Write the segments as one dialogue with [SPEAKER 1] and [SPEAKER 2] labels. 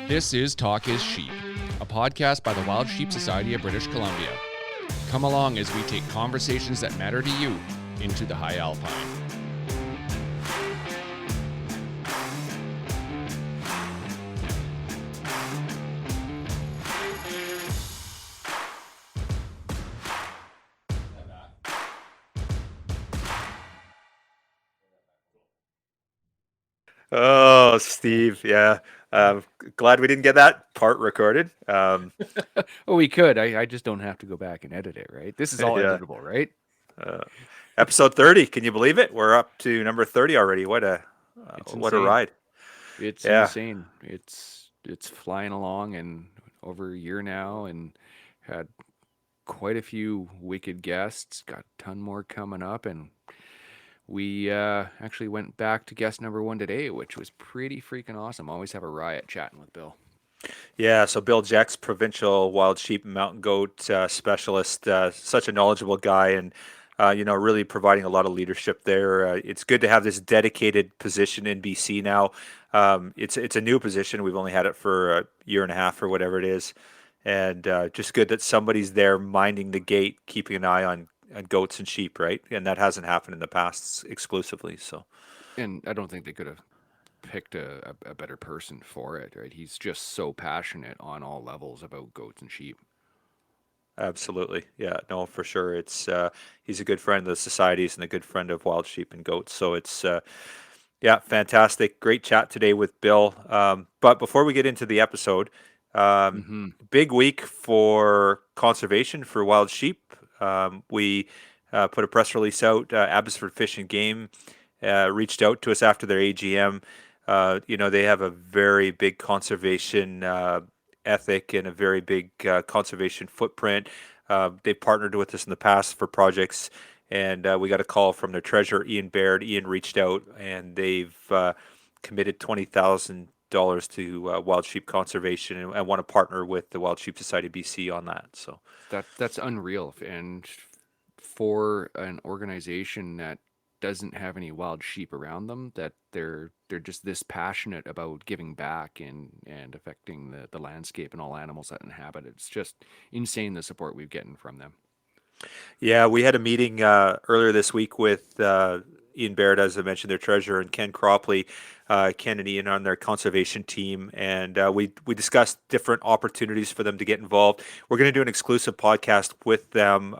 [SPEAKER 1] This is Talk is Sheep, a podcast by the Wild Sheep Society of British Columbia. Come along as we take conversations that matter to you into the high alpine.
[SPEAKER 2] Oh, Steve, yeah. Glad we didn't get that part recorded.
[SPEAKER 1] Oh, we could. I just don't have to go back and edit it, right? This is all
[SPEAKER 2] Yeah.
[SPEAKER 1] editable, right?
[SPEAKER 2] Episode 30. Can you believe it? We're up to number 30 already. What a
[SPEAKER 1] insane.
[SPEAKER 2] ride.
[SPEAKER 1] It's insane. It's flying along, and over a year now, and had quite a few wicked guests. Got a ton more coming up, and we actually went back to guest number 1 today, which was pretty freaking awesome. Always have a riot chatting with Bill.
[SPEAKER 2] Yeah, so Bill Jex, Provincial wild sheep and mountain goat specialist, such a knowledgeable guy, and really providing a lot of leadership there. It's good to have this dedicated position in BC now. It's a new position. We've only had it for a year and a half or whatever it is, and just good that somebody's there minding the gate, keeping an eye on goats and sheep, right? And that hasn't happened in the past exclusively. So,
[SPEAKER 1] and I don't think they could have picked a better person for it, right? He's just so passionate on all levels about goats and sheep.
[SPEAKER 2] Absolutely, yeah, no, for sure. It's he's a good friend of the societies and a good friend of wild sheep and goats. So it's fantastic, great chat today with Bill. But before we get into the episode, big week for conservation for wild sheep. We put a press release out. Abbotsford Fish and Game reached out to us after their AGM. They have a very big conservation ethic and a very big conservation footprint. They've partnered with us in the past for projects, and we got a call from their treasurer, Ian Baird. Ian reached out, and they've committed $20,000 to wild sheep conservation, and want to partner with the Wild Sheep Society of BC on that. So
[SPEAKER 1] that's unreal, and for an organization that doesn't have any wild sheep around them, that they're just this passionate about giving back and affecting the landscape and all animals that inhabit it. It's just insane, the support we've gotten from them.
[SPEAKER 2] Yeah, we had a meeting earlier this week with Ian Baird, as I mentioned, their treasurer, and Ken Cropley, Ken and Ian on their conservation team, and we discussed different opportunities for them to get involved. We're going to do an exclusive podcast with them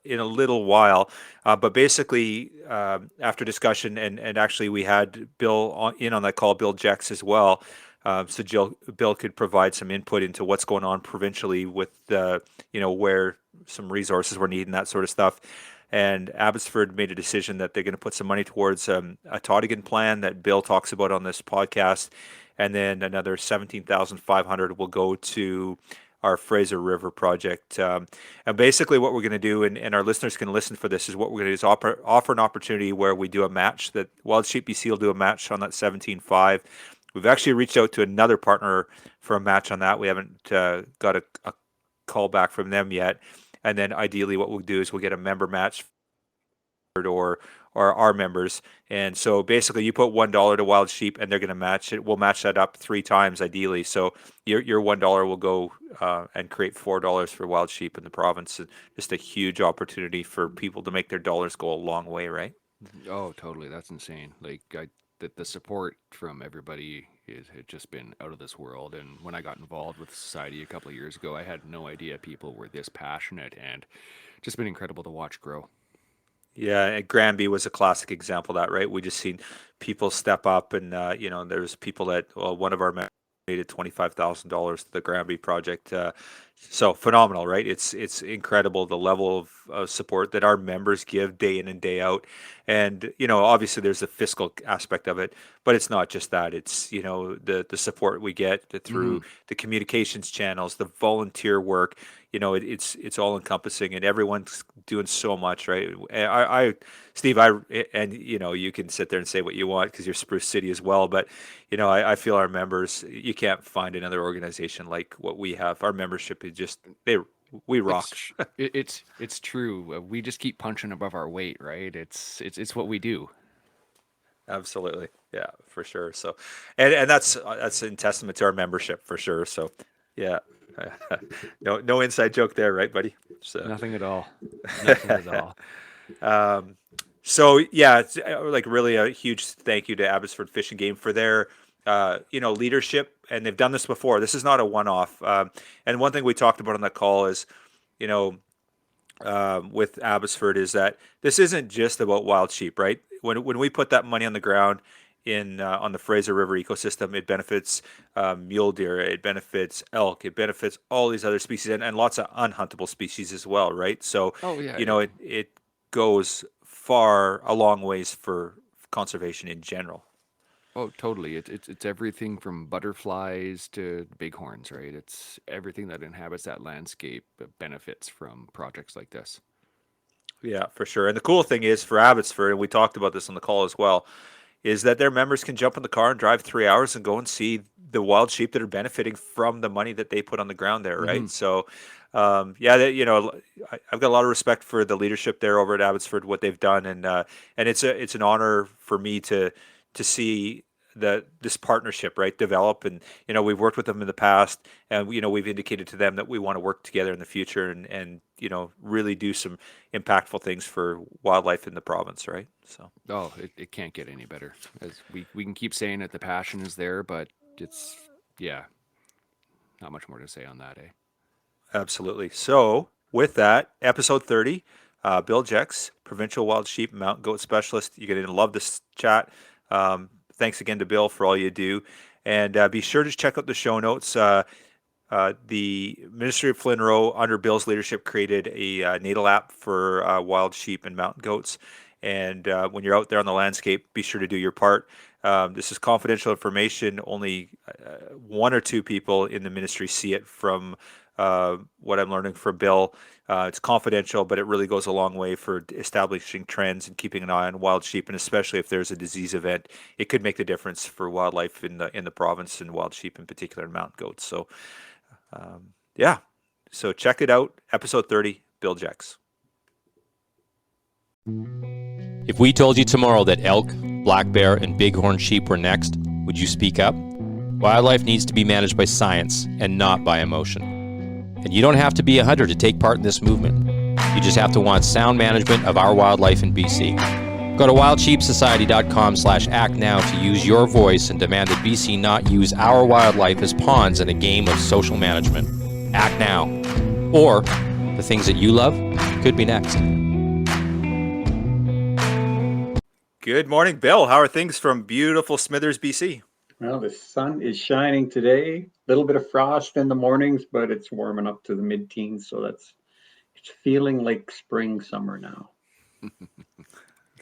[SPEAKER 2] in a little while, but basically after discussion, and actually we had Bill in on that call, Bill Jex as well. So Bill could provide some input into what's going on provincially with where some resources were needed and that sort of stuff. And Abbotsford made a decision that they're going to put some money towards a Tottigan plan that Bill talks about on this podcast, and then another $17,500 will go to our Fraser River project. And basically what we're going to do, and our listeners can listen for this, is what we're going to do is offer an opportunity where we do a match, that Wild Sheep BC will do a match on that 17.5. We've actually reached out to another partner for a match on that. We haven't got a call back from them yet. And then ideally what we'll do is we'll get a member match or our members. And so basically you put $1 to Wild Sheep and they're going to match it. We'll match that up 3 times ideally. So your $1 will go and create $4 for Wild Sheep in the province. Just a huge opportunity for people to make their dollars go a long way, right?
[SPEAKER 1] Oh, totally. That's insane. Like the support from everybody had just been out of this world. And when I got involved with the society a couple of years ago, I had no idea people were this passionate, and just been incredible to watch grow.
[SPEAKER 2] Yeah, and Granby was a classic example of that, right? We just seen people step up, and there's people that one of our members donated $25,000 to the Granby project. So phenomenal, right? It's incredible the level of support that our members give day in and day out, and obviously there's a fiscal aspect of it, but it's not just that. It's the support we get
[SPEAKER 1] Hmm.
[SPEAKER 2] through the communications channels, the volunteer work. It's all encompassing, and everyone's doing so much, right? Steve, and you can sit there and say what you want because you're Spruce City as well, but I feel our members, you can't find another organization like what we have. Our membership is just we rock.
[SPEAKER 1] It's true. We just keep punching above our weight, right? It's what we do.
[SPEAKER 2] Absolutely, yeah, for sure. So, and that's in testament to our membership for sure. So, yeah, no inside joke there, right, buddy? So,
[SPEAKER 1] Nothing at all. Nothing at all.
[SPEAKER 2] um, so yeah, it's like really a huge thank you to Abbotsford Fish and Game for their leadership, and they've done this before. This is not a one-off. And one thing we talked about on that call is, you know, with Abbotsford is that this isn't just about wild sheep, right? When we put that money on the ground in on the Fraser River ecosystem, it benefits mule deer, it benefits elk, it benefits all these other species, and lots of unhuntable species as well, right? So,
[SPEAKER 1] Oh yeah.
[SPEAKER 2] it goes far a long ways for conservation in general.
[SPEAKER 1] Oh, totally. It's everything from butterflies to bighorns, right? It's everything that inhabits that landscape that benefits from projects like this.
[SPEAKER 2] Yeah, for sure. And the cool thing is for Abbotsford, and we talked about this on the call as well, is that their members can jump in the car and drive 3 hours and go and see the wild sheep that are benefiting from the money that they put on the ground there,
[SPEAKER 1] Hmm.
[SPEAKER 2] right? So, yeah, I've got a lot of respect for the leadership there over at Abbotsford, what they've done, and it's an honor for me to see this partnership right develop. And we've worked with them in the past, and we've indicated to them that we want to work together in the future, and really do some impactful things for wildlife in the province, right? So.
[SPEAKER 1] Oh, it can't get any better. As we can keep saying it, the passion is there, but it's yeah, not much more to say on that, eh?
[SPEAKER 2] Absolutely. So, with that, episode 30, Bill Jex, Provincial Wild Sheep and Mountain Goat Specialist. You're going to love this chat. Thanks again to Bill for all you do. And be sure to check out the show notes. The Ministry of Flynn Rowe, under Bill's leadership, created a Natal app for wild sheep and mountain goats. And when you're out there on the landscape, be sure to do your part. This is confidential information. Only one or two people in the ministry see it from what I'm learning from Bill. It's confidential, but it really goes a long way for establishing trends and keeping an eye on wild sheep, and especially if there's a disease event, it could make the difference for wildlife in the province, and wild sheep in particular, and mountain goats. So, yeah, so check it out. Episode 30, Bill Jex.
[SPEAKER 3] If we told you tomorrow that elk, black bear, and bighorn sheep were next, would you speak up? Wildlife needs to be managed by science and not by emotion. And you don't have to be a hunter to take part in this movement. You just have to want sound management of our wildlife in BC. Go to wildsheepsociety.com/act now to use your voice and demand that BC not use our wildlife as pawns in a game of social management. Act now. Or the things that you love could be next.
[SPEAKER 2] Good morning, Bill. How are things from beautiful Smithers, BC?
[SPEAKER 4] Well, the sun is shining today. A little bit of frost in the mornings, but it's warming up to the mid-teens, so it's feeling like spring, summer now.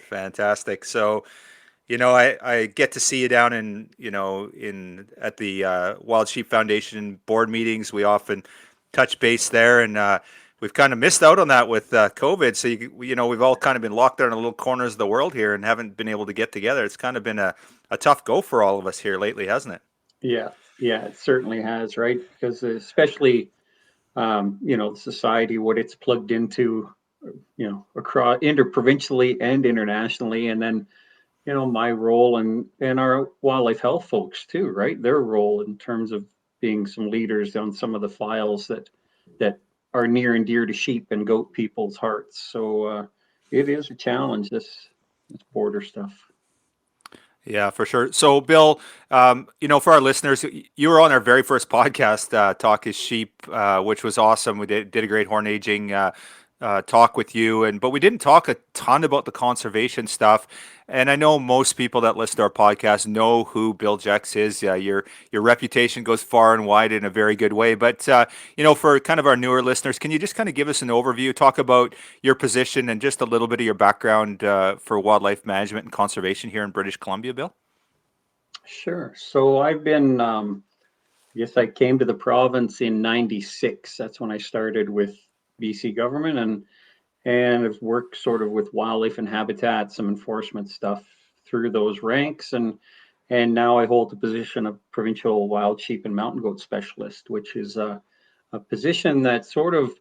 [SPEAKER 2] Fantastic. So, I get to see you down in at the Wild Sheep Foundation board meetings. We often touch base there, and we've kind of missed out on that with COVID. So, we've all kind of been locked down in little corners of the world here and haven't been able to get together. It's kind of been a tough go for all of us here lately, hasn't it?
[SPEAKER 4] Yeah, it certainly has, right? Because especially, the society, what it's plugged into, across interprovincially and internationally, and then, my role and our wildlife health folks too, right? Their role in terms of being some leaders on some of the files that are near and dear to sheep and goat people's hearts. So it is a challenge, this border stuff.
[SPEAKER 2] Yeah, for sure. So, Bill, for our listeners, you were on our very first podcast, Talk is Sheep, which was awesome. We did a great horn aging talk with you, but we didn't talk a ton about the conservation stuff. And I know most people that listen to our podcast know who Bill Jex is. Your reputation goes far and wide in a very good way. But for kind of our newer listeners, can you just kind of give us an overview, talk about your position and just a little bit of your background for wildlife management and conservation here in British Columbia, Bill?
[SPEAKER 4] Sure. So I've been, I guess I came to the province in '96. That's when I started with BC government, and I've worked sort of with wildlife and habitat, some enforcement stuff through those ranks, and now I hold the position of provincial wild sheep and mountain goat specialist, which is a position that sort of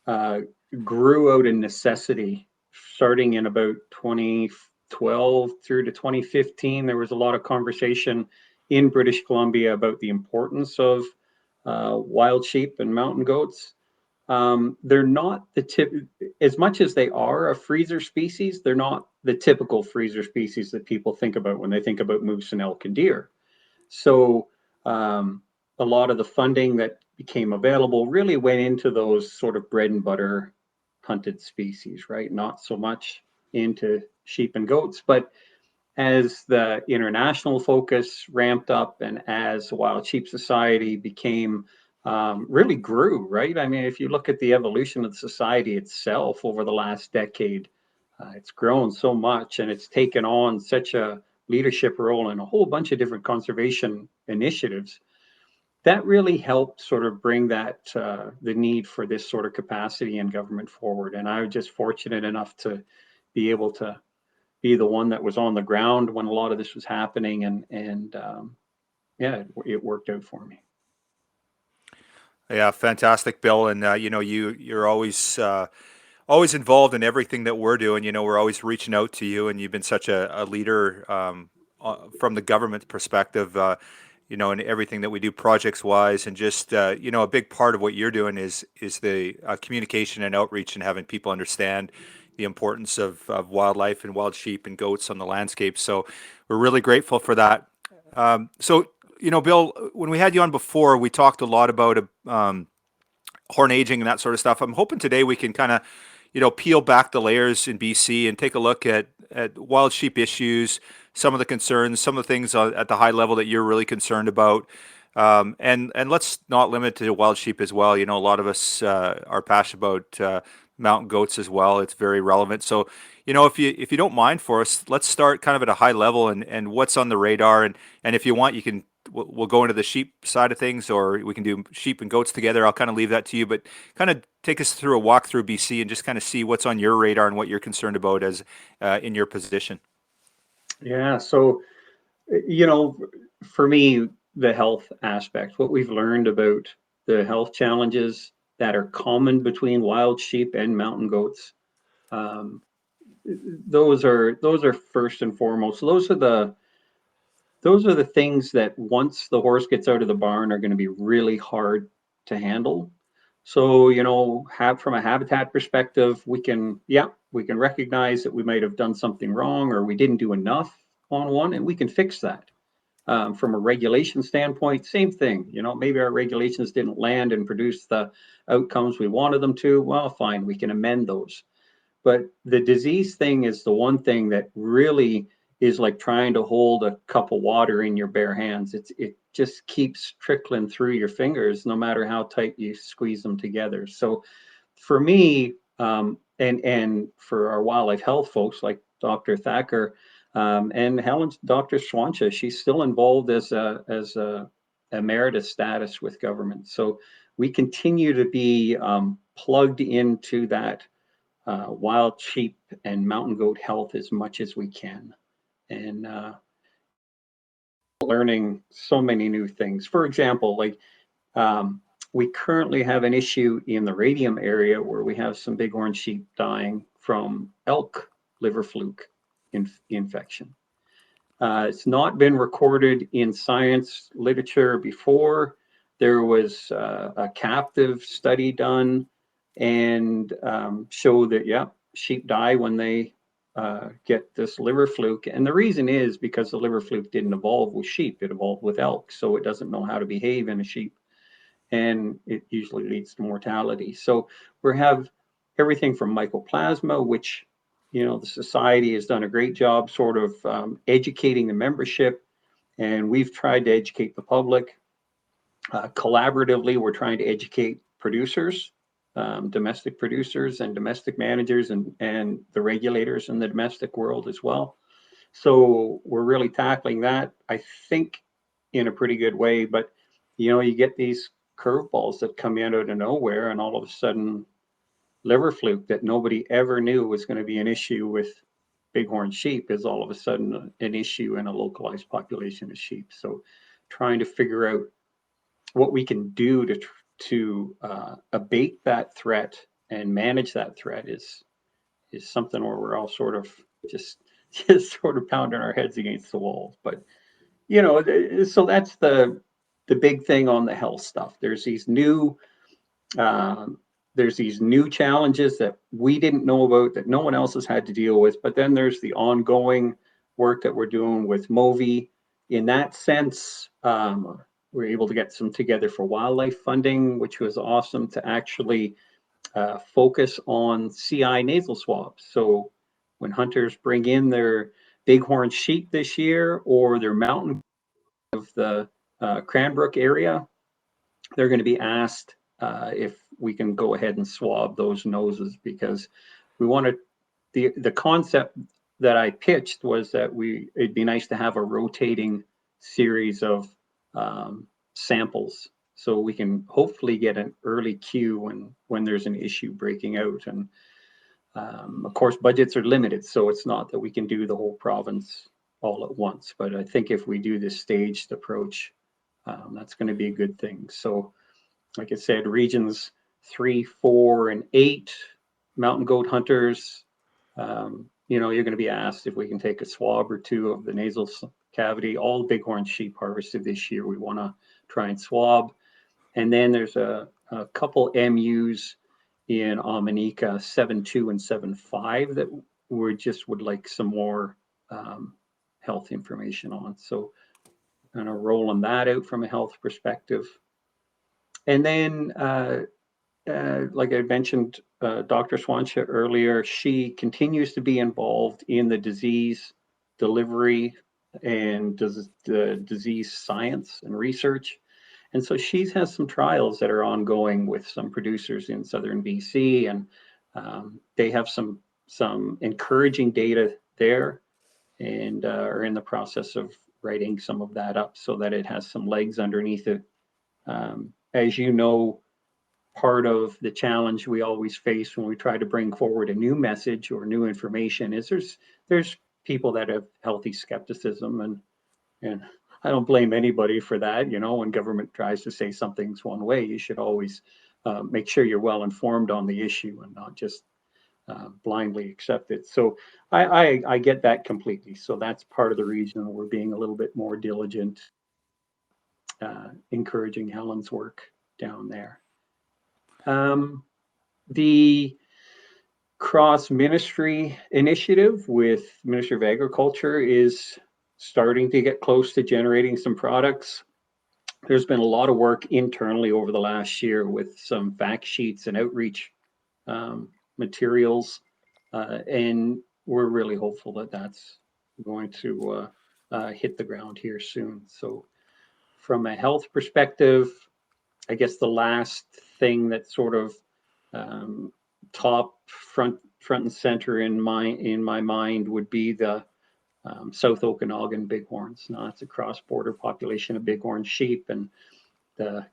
[SPEAKER 4] uh, grew out in necessity, starting in about 2012 through to 2015. There was a lot of conversation in British Columbia about the importance of wild sheep and mountain goats. They're not the tip, as much as they are a freezer species, they're not the typical freezer species that people think about when they think about moose and elk and deer. So a lot of the funding that became available really went into those sort of bread and butter hunted species, right? Not so much into sheep and goats, but as the international focus ramped up and as the Wild Sheep Society became really grew, right? I mean, if you look at the evolution of the society itself over the last decade, it's grown so much and it's taken on such a leadership role in a whole bunch of different conservation initiatives. That really helped sort of bring that the need for this sort of capacity in government forward. And I was just fortunate enough to be able to be the one that was on the ground when a lot of this was happening, and yeah, it worked out for me.
[SPEAKER 2] Yeah, fantastic, Bill. And you're always involved in everything that we're doing. We're always reaching out to you, and you've been such a leader from the government perspective. In everything that we do projects wise, and just a big part of what you're doing is the communication and outreach and having people understand the importance of wildlife and wild sheep and goats on the landscape. So we're really grateful for that. Bill, when we had you on before, we talked a lot about horn aging and that sort of stuff. I'm hoping today we can kind of, peel back the layers in BC and take a look at wild sheep issues, some of the concerns, some of the things at the high level that you're really concerned about. And let's not limit to wild sheep as well. A lot of us are passionate about mountain goats as well. It's very relevant. So, if you don't mind for us, let's start kind of at a high level and what's on the radar. And if you want, you can we'll go into the sheep side of things, or we can do sheep and goats together. I'll kind of leave that to you, but kind of take us through a walk through BC and just kind of see what's on your radar and what you're concerned about as in your position.
[SPEAKER 4] Yeah, so you know, for me, the health aspect, what we've learned about the health challenges that are common between wild sheep and mountain goats, um, those are first and foremost. Those are the things that once the horse gets out of the barn are going to be really hard to handle. So, have from a habitat perspective, we can recognize that we might have done something wrong or we didn't do enough on one, and we can fix that. From a regulation standpoint, same thing. Maybe our regulations didn't land and produce the outcomes we wanted them to. Well, fine, we can amend those. But the disease thing is the one thing that really is like trying to hold a cup of water in your bare hands. It just keeps trickling through your fingers, no matter how tight you squeeze them together. So for me, and for our wildlife health folks like Dr. Thacker, and Dr. Swansha, she's still involved as a emeritus status with government. So we continue to be plugged into that wild sheep and mountain goat health as much as we can, and learning so many new things. For example, like um, we currently have an issue in the radium area where we have some bighorn sheep dying from elk liver fluke infection. It's not been recorded in science literature before. There was a captive study done and show that, yeah, sheep die when they get this liver fluke. And the reason is because the liver fluke didn't evolve with sheep, it evolved with elk. So it doesn't know how to behave in a sheep. And it usually leads to mortality. So we have everything from mycoplasma, which, the society has done a great job sort of educating the membership, and we've tried to educate the public. Collaboratively, we're trying to educate producers, domestic producers and domestic managers, and the regulators in the domestic world as well. So we're really tackling that, I think, in a pretty good way. But, you get these curveballs that come in out of nowhere, and all of a sudden, liver fluke that nobody ever knew was going to be an issue with bighorn sheep is all of a sudden an issue in a localized population of sheep. So trying to figure out what we can do to abate that threat and manage that threat is something where we're all sort of just just sort of pounding our heads against the walls. But so that's the big thing on the health stuff. Um, there's these new challenges that we didn't know about, that no one else has had to deal with. But then there's the ongoing work that we're doing with Movi. In that sense, we're able to get some together for wildlife funding, which was awesome, to actually focus on CI nasal swabs. So when hunters bring in their bighorn sheep this year, or their mountain of the Cranbrook area, they're going to be asked if we can go ahead and swab those noses, because we wanted the concept that I pitched was that it'd be nice to have a rotating series of samples, so we can hopefully get an early cue when there's an issue breaking out. And of course, budgets are limited, so it's not that we can do the whole province all at once. But I think if we do this staged approach, that's going to be a good thing. So, like I said, regions 3, 4, and 8, mountain goat hunters, you're going to be asked if we can take a swab or two of the nasal cavity. All bighorn sheep harvested this year, we want to try and swab. And then there's a couple MUs in Amanika 7.2 and 7.5 that would like some more health information on. So kind of rolling that out from a health perspective. And then, like I mentioned, Dr. Swansha earlier, she continues to be involved in the disease delivery and the disease science and research. And so she has some trials that are ongoing with some producers in southern BC, and they have some encouraging data there, and are in the process of writing some of that up so that it has some legs underneath it. As you know, part of the challenge we always face when we try to bring forward a new message or new information is there's people that have healthy skepticism, and I don't blame anybody for that. When government tries to say something's one way, you should always make sure you're well informed on the issue and not just blindly accept it. So I get that completely. So that's part of the reason we're being a little bit more diligent, encouraging Helen's work down there. The cross ministry initiative with Ministry of Agriculture is starting to get close to generating some products. There's been a lot of work internally over the last year with some fact sheets and outreach materials, and we're really hopeful that that's going to hit the ground here soon. So from a health perspective, I guess the last thing that sort of top front and center in my mind would be the South Okanagan Bighorns. Now, it's a cross-border population of bighorn sheep, and the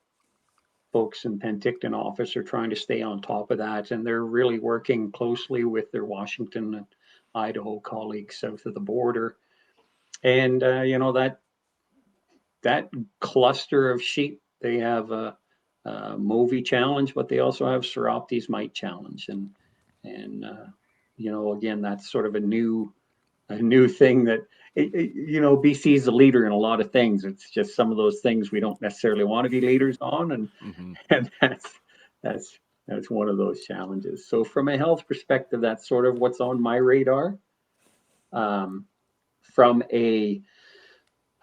[SPEAKER 4] folks in Penticton office are trying to stay on top of that, and they're really working closely with their Washington and Idaho colleagues south of the border. And that cluster of sheep, they have a Movi challenge, but they also have Seroptes mite challenge, and again, that's sort of a new thing that BC is a leader in a lot of things. It's just some of those things we don't necessarily want to be leaders on, and that's one of those challenges. So from a health perspective, that's sort of what's on my radar. From a,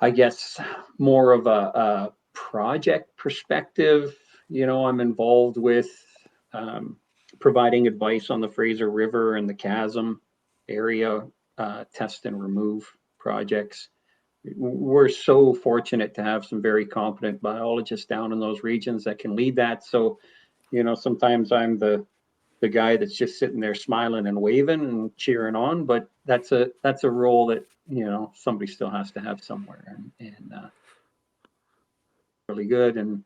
[SPEAKER 4] I guess, more of a project perspective, I'm involved with providing advice on the Fraser River and the Chasm area test and remove projects. We're so fortunate to have some very competent biologists down in those regions that can lead that. So, sometimes I'm the guy that's just sitting there smiling and waving and cheering on, but that's a role that somebody still has to have somewhere, and really good, and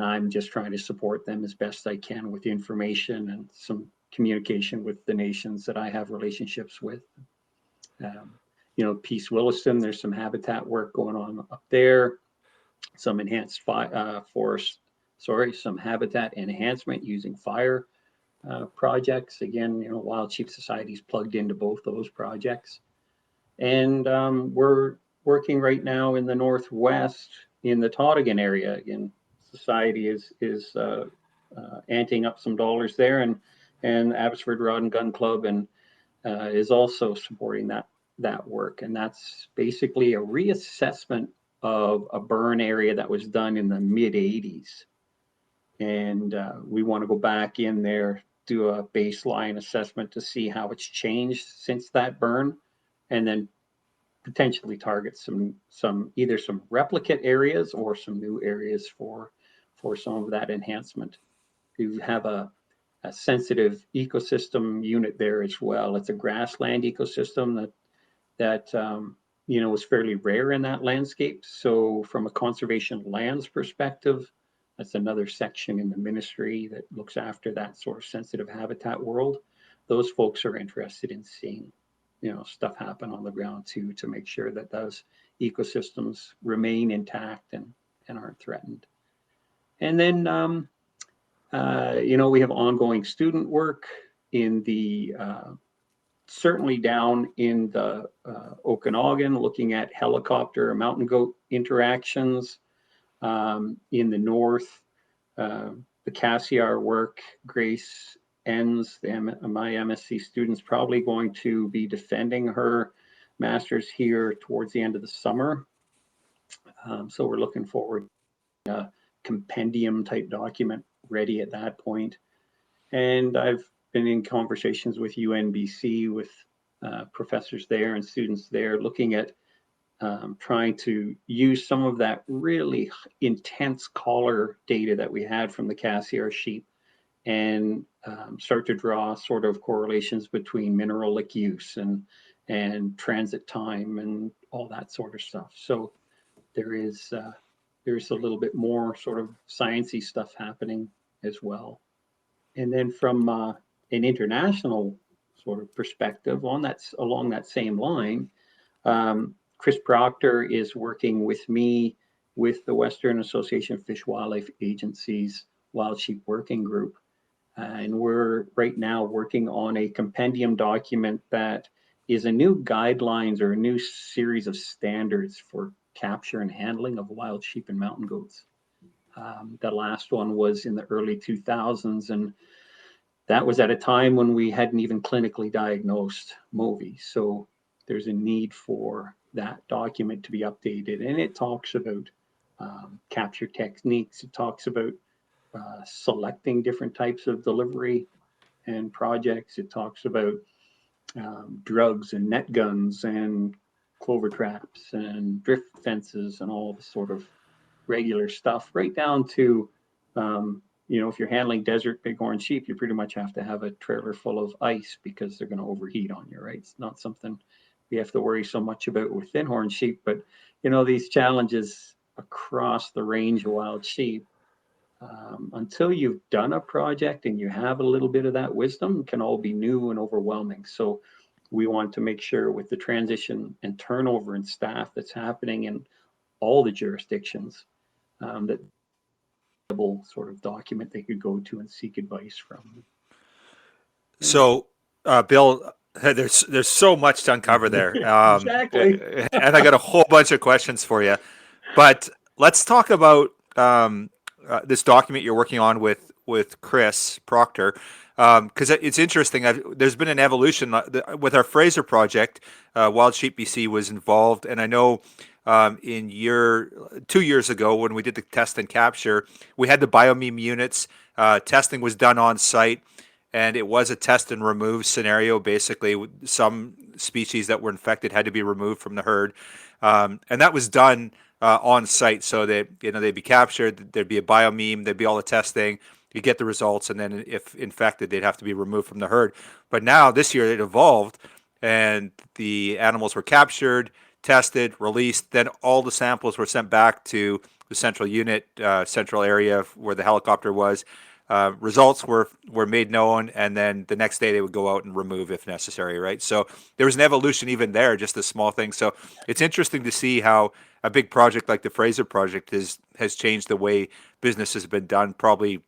[SPEAKER 4] I'm just trying to support them as best I can with the information and some communication with the nations that I have relationships with. Peace Williston, there's some habitat work going on up there, some enhanced some habitat enhancement using fire projects. Again, Wild Sheep Society's plugged into both those projects. And we're working right now in the Northwest in the Tottigan area. Again, Society is anting up some dollars there, and Abbotsford Rod and Gun Club and is also supporting that work. And that's basically a reassessment of a burn area that was done in the mid 80s. And we want to go back in there, do a baseline assessment to see how it's changed since that burn, and then potentially target either some replicate areas or some new areas for some of that enhancement. You have a sensitive ecosystem unit there as well. It's a grassland ecosystem that is fairly rare in that landscape. So from a conservation lands perspective, that's another section in the ministry that looks after that sort of sensitive habitat world. Those folks are interested in seeing stuff happen on the ground too, to make sure that those ecosystems remain intact and aren't threatened. And then we have ongoing student work in the certainly down in the Okanagan, looking at helicopter mountain goat interactions. In the north, the Cassiar work, Grace ends. My MSc student's probably going to be defending her master's here towards the end of the summer. So we're looking forward to a compendium type document ready at that point. And I've been in conversations with UNBC, with professors there and students there, looking at trying to use some of that really intense collar data that we had from the Cassiar sheep and start to draw sort of correlations between mineralic use and transit time and all that sort of stuff. So there's a little bit more sort of sciencey stuff happening as well. And then from an international sort of perspective along that same line, Chris Proctor is working with me with the Western Association of Fish Wildlife Agencies Wild Sheep Working Group. And we're right now working on a compendium document that is a new guidelines or a new series of standards for capture and handling of wild sheep and mountain goats. The last one was in the early 2000s, and that was at a time when we hadn't even clinically diagnosed MOVI. So there's a need for that document to be updated. And it talks about capture techniques. It talks about selecting different types of delivery and projects. It talks about drugs and net guns and clover traps and drift fences and all the sort of regular stuff, right down to if you're handling desert bighorn sheep, you pretty much have to have a trailer full of ice because they're going to overheat on you, right? It's not something we have to worry so much about with thinhorn sheep, but these challenges across the range of wild sheep, until you've done a project and you have a little bit of that wisdom, can all be new and overwhelming. So we want to make sure with the transition and turnover in staff that's happening in all the jurisdictions, that sort of document they could go to and seek advice from.
[SPEAKER 2] So, Bill, there's so much to uncover there.
[SPEAKER 4] Exactly.
[SPEAKER 2] And I got a whole bunch of questions for you. But let's talk about this document you're working on with Chris Proctor, because it's interesting. There's been an evolution with our Fraser project. Wild Sheep BC was involved, and I know 2 years ago when we did the test and capture, we had the biomeme units. Testing was done on site, and it was a test and remove scenario. Basically, some species that were infected had to be removed from the herd, and that was done on site. So that they'd be captured, there'd be a biomeme, there'd be all the testing, you get the results, and then if infected, they'd have to be removed from the herd. But now this year it evolved, and the animals were captured, tested, released. Then all the samples were sent back to the central unit, central area where the helicopter was. Results were made known, and then the next day they would go out and remove if necessary, right? So there was an evolution even there, just a small thing. So it's interesting to see how a big project like the Fraser project has changed the way business has been done, probably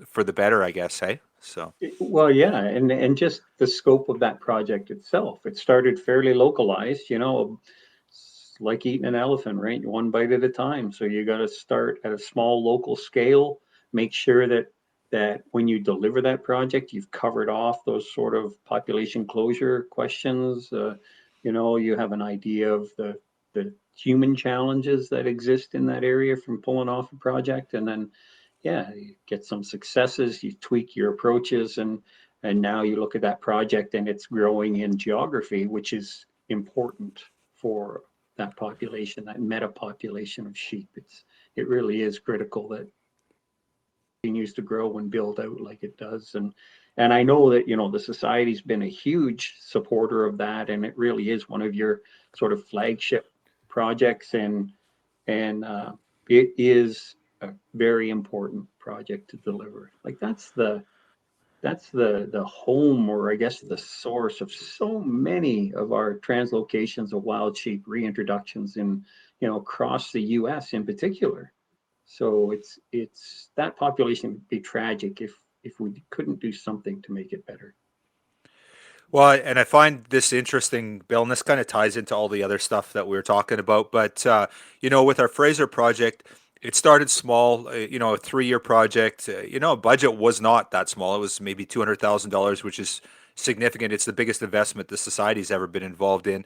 [SPEAKER 2] for the better, I guess, hey? So
[SPEAKER 4] Well, yeah, and just the scope of that project itself. It started fairly localized, it's like eating an elephant, right? One bite at a time. So you got to start at a small local scale, make sure that when you deliver that project, you've covered off those sort of population closure questions. You have an idea of the human challenges that exist in that area from pulling off a project, and then yeah, you get some successes, you tweak your approaches, and now you look at that project and it's growing in geography, which is important for that population, that meta population of sheep. It really is critical that it continues to grow and build out like it does. And I know that the society's been a huge supporter of that, and it really is one of your sort of flagship projects, and it is a very important project to deliver. Like that's the home, or I guess the source of so many of our translocations of wild sheep reintroductions in across the U.S. in particular. So it's that population would be tragic if we couldn't do something to make it better.
[SPEAKER 2] well, and I find this interesting, Bill, and this kind of ties into all the other stuff that we were talking about. But with our Fraser project, it started small. A 3-year project. Budget was not that small. It was maybe $200,000, which is significant. It's the biggest investment the society's ever been involved in.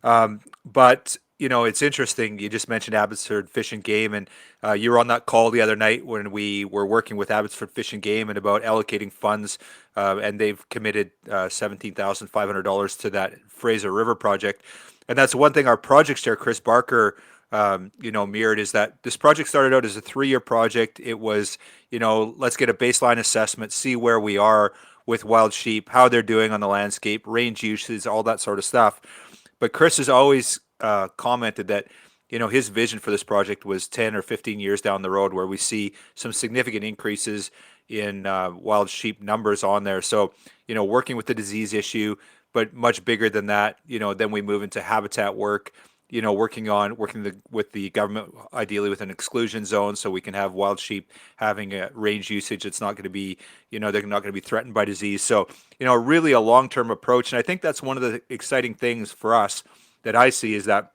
[SPEAKER 2] But it's interesting. You just mentioned Abbotsford Fish and Game, and you were on that call the other night when we were working with Abbotsford Fish and Game and about allocating funds, and they've committed $17,500 to that Fraser River project. And that's one thing our project chair, Chris Barker, mirrored, is that this project started out as a 3-year project. It was, let's get a baseline assessment, see where we are with wild sheep, how they're doing on the landscape, range uses, all that sort of stuff. But Chris has always commented that his vision for this project was 10 or 15 years down the road, where we see some significant increases in wild sheep numbers on there. So working with the disease issue, but much bigger than that. Then we move into habitat work. Working with the government, ideally with an exclusion zone, so we can have wild sheep having a range usage. It's not going to be, they're not going to be threatened by disease. So, really a long-term approach. And I think that's one of the exciting things for us that I see, is that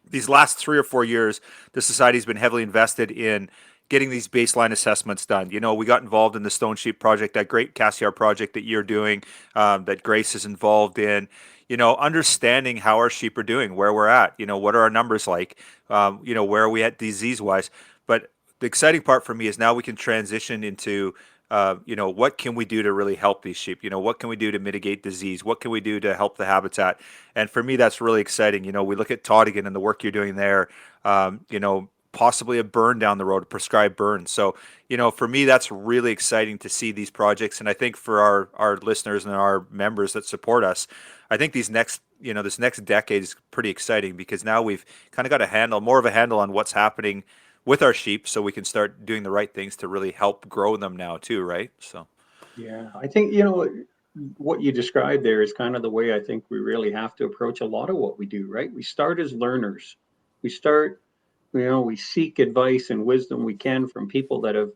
[SPEAKER 2] these last 3 or 4 years, the society's been heavily invested in getting these baseline assessments done. We got involved in the Stone Sheep project, that great Cassiar project that you're doing, that Grace is involved in. Understanding how our sheep are doing, where we're at, what are our numbers like, where are we at disease-wise. But the exciting part for me is now we can transition into, what can we do to really help these sheep? What can we do to mitigate disease? What can we do to help the habitat? And for me, that's really exciting. We look at Todigan and the work you're doing there, possibly a burn down the road, a prescribed burn. So, for me, that's really exciting to see these projects. And I think for our listeners and our members that support us, I think this next decade is pretty exciting, because now we've kind of got more of a handle on what's happening with our sheep, so we can start doing the right things to really help grow them now too, right? So
[SPEAKER 4] Yeah, I think what you described there is kind of the way I think we really have to approach a lot of what we do, right? We start as learners. We start, we seek advice and wisdom we can from people that have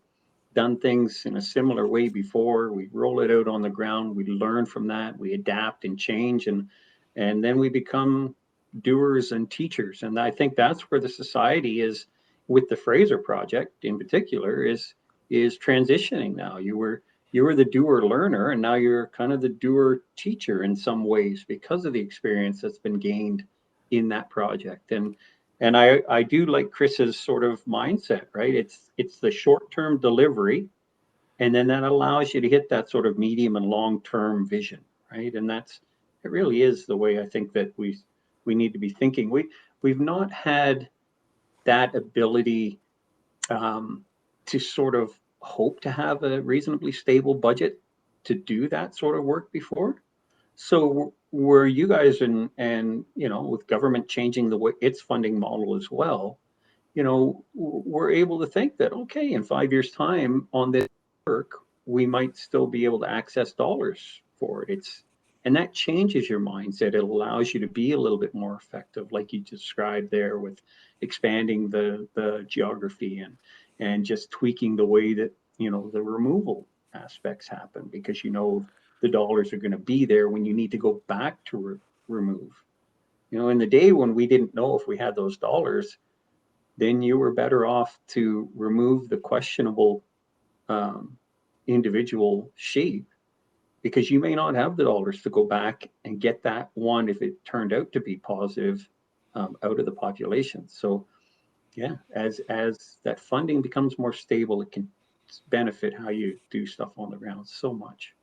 [SPEAKER 4] done things in a similar way before. We roll it out on the ground. We learn from that. We adapt and change, and then we become doers and teachers. And I think that's where the society is, with the Fraser project in particular, is transitioning now. You were the doer learner, and now you're kind of the doer teacher in some ways, because of the experience that's been gained in that project. And I do like Chris's sort of mindset, right? It's the short-term delivery, And then that allows you to hit that sort of medium and long-term vision, right? And it really is the way I think that we need to be thinking. We've not had that ability to sort of hope to have a reasonably stable budget to do that sort of work before. So were you guys and with government changing the way its funding model as well, we're able to think that, okay, in 5 years' time on this work, we might still be able to access dollars for it. And that changes your mindset. It allows you to be a little bit more effective, like you described there with expanding the geography and just tweaking the way that, the removal aspects happen, because the dollars are going to be there when you need to go back to remove. In the day when we didn't know if we had those dollars, then you were better off to remove the questionable um, individual sheep, because you may not have the dollars to go back and get that one if it turned out to be positive out of the population. So yeah, as that funding becomes more stable, it can benefit how you do stuff on the ground so much.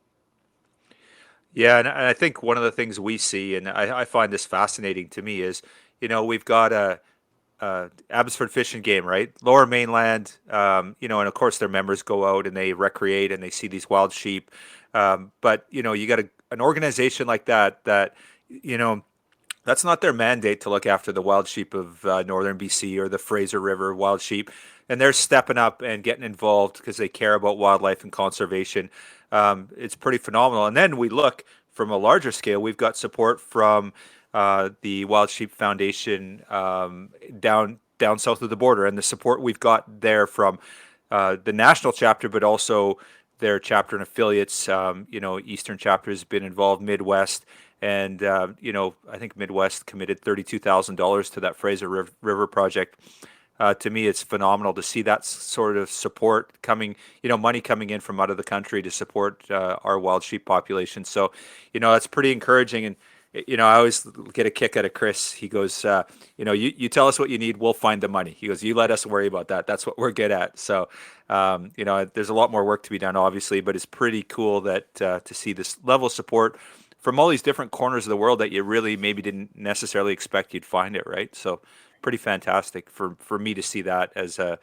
[SPEAKER 2] Yeah, and I think one of the things we see, and I find this fascinating to me, is we've got Abbotsford Fish and Game, right? Lower Mainland, and of course their members go out and they recreate and they see these wild sheep. But you got an organization like that, that's not their mandate to look after the wild sheep of northern BC or the Fraser River wild sheep. And they're stepping up and getting involved because they care about wildlife and conservation. It's pretty phenomenal. And then we look from a larger scale, we've got support from the Wild Sheep Foundation down south of the border, and the support we've got there from the national chapter, but also their chapter and affiliates. Eastern chapter has been involved, Midwest, and I think Midwest committed $32,000 to that Fraser River project. To me, it's phenomenal to see that sort of support coming, money coming in from out of the country to support our wild sheep population. So, that's pretty encouraging. And I always get a kick out of Chris. He goes, you tell us what you need, we'll find the money. He goes, you let us worry about that. That's what we're good at. So, there's a lot more work to be done, obviously, but it's pretty cool that to see this level of support from all these different corners of the world that you really maybe didn't necessarily expect you'd find it, right? So, pretty fantastic for me to see that as a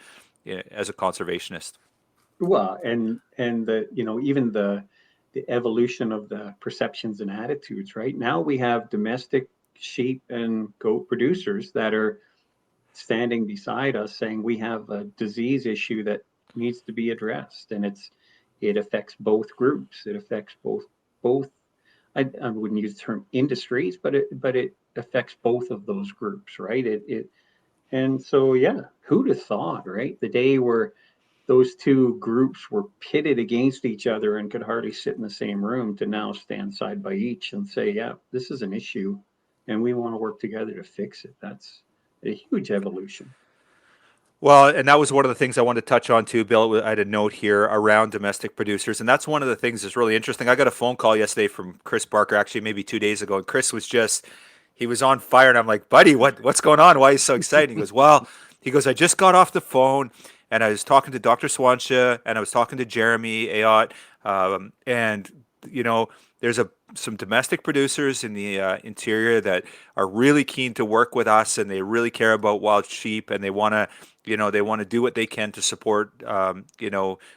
[SPEAKER 2] conservationist.
[SPEAKER 4] Well, and the even the evolution of the perceptions and attitudes, right? Now we have domestic sheep and goat producers that are standing beside us saying we have a disease issue that needs to be addressed, and it affects both groups. It affects both. I wouldn't use the term industries, but it affects both of those groups, right? And so yeah, who'd have thought, right? The day where those two groups were pitted against each other and could hardly sit in the same room, to now stand side by each and say, yeah, this is an issue and we want to work together to fix it. That's a huge evolution.
[SPEAKER 2] Well, and that was one of the things I wanted to touch on too, Bill. I had a note here around domestic producers, and that's one of the things that's really interesting. I got a phone call yesterday from Chris Barker, actually maybe 2 days ago, and Chris was he was on fire, and I'm like, buddy, what's going on? Why are you so excited? He goes, well, I just got off the phone, and I was talking to Dr. Swansha, and I was talking to Jeremy Ayotte, and there's some domestic producers in the interior that are really keen to work with us, and they really care about wild sheep, and they want to do what they can to support,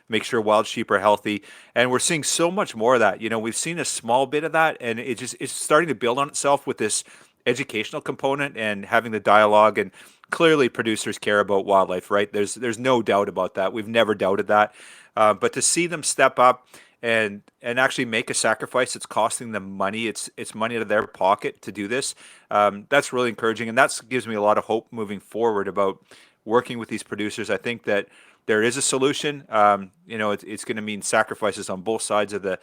[SPEAKER 2] make sure wild sheep are healthy. And we're seeing so much more of that. We've seen a small bit of that, and it's starting to build on itself with this educational component and having the dialogue. And clearly producers care about wildlife, right? There's no doubt about that. We've never doubted that. But to see them step up and actually make a sacrifice, it's costing them money. It's money out of their pocket to do this. That's really encouraging, and that gives me a lot of hope moving forward about working with these producers. I think that there is a solution. It's going to mean sacrifices on both sides of the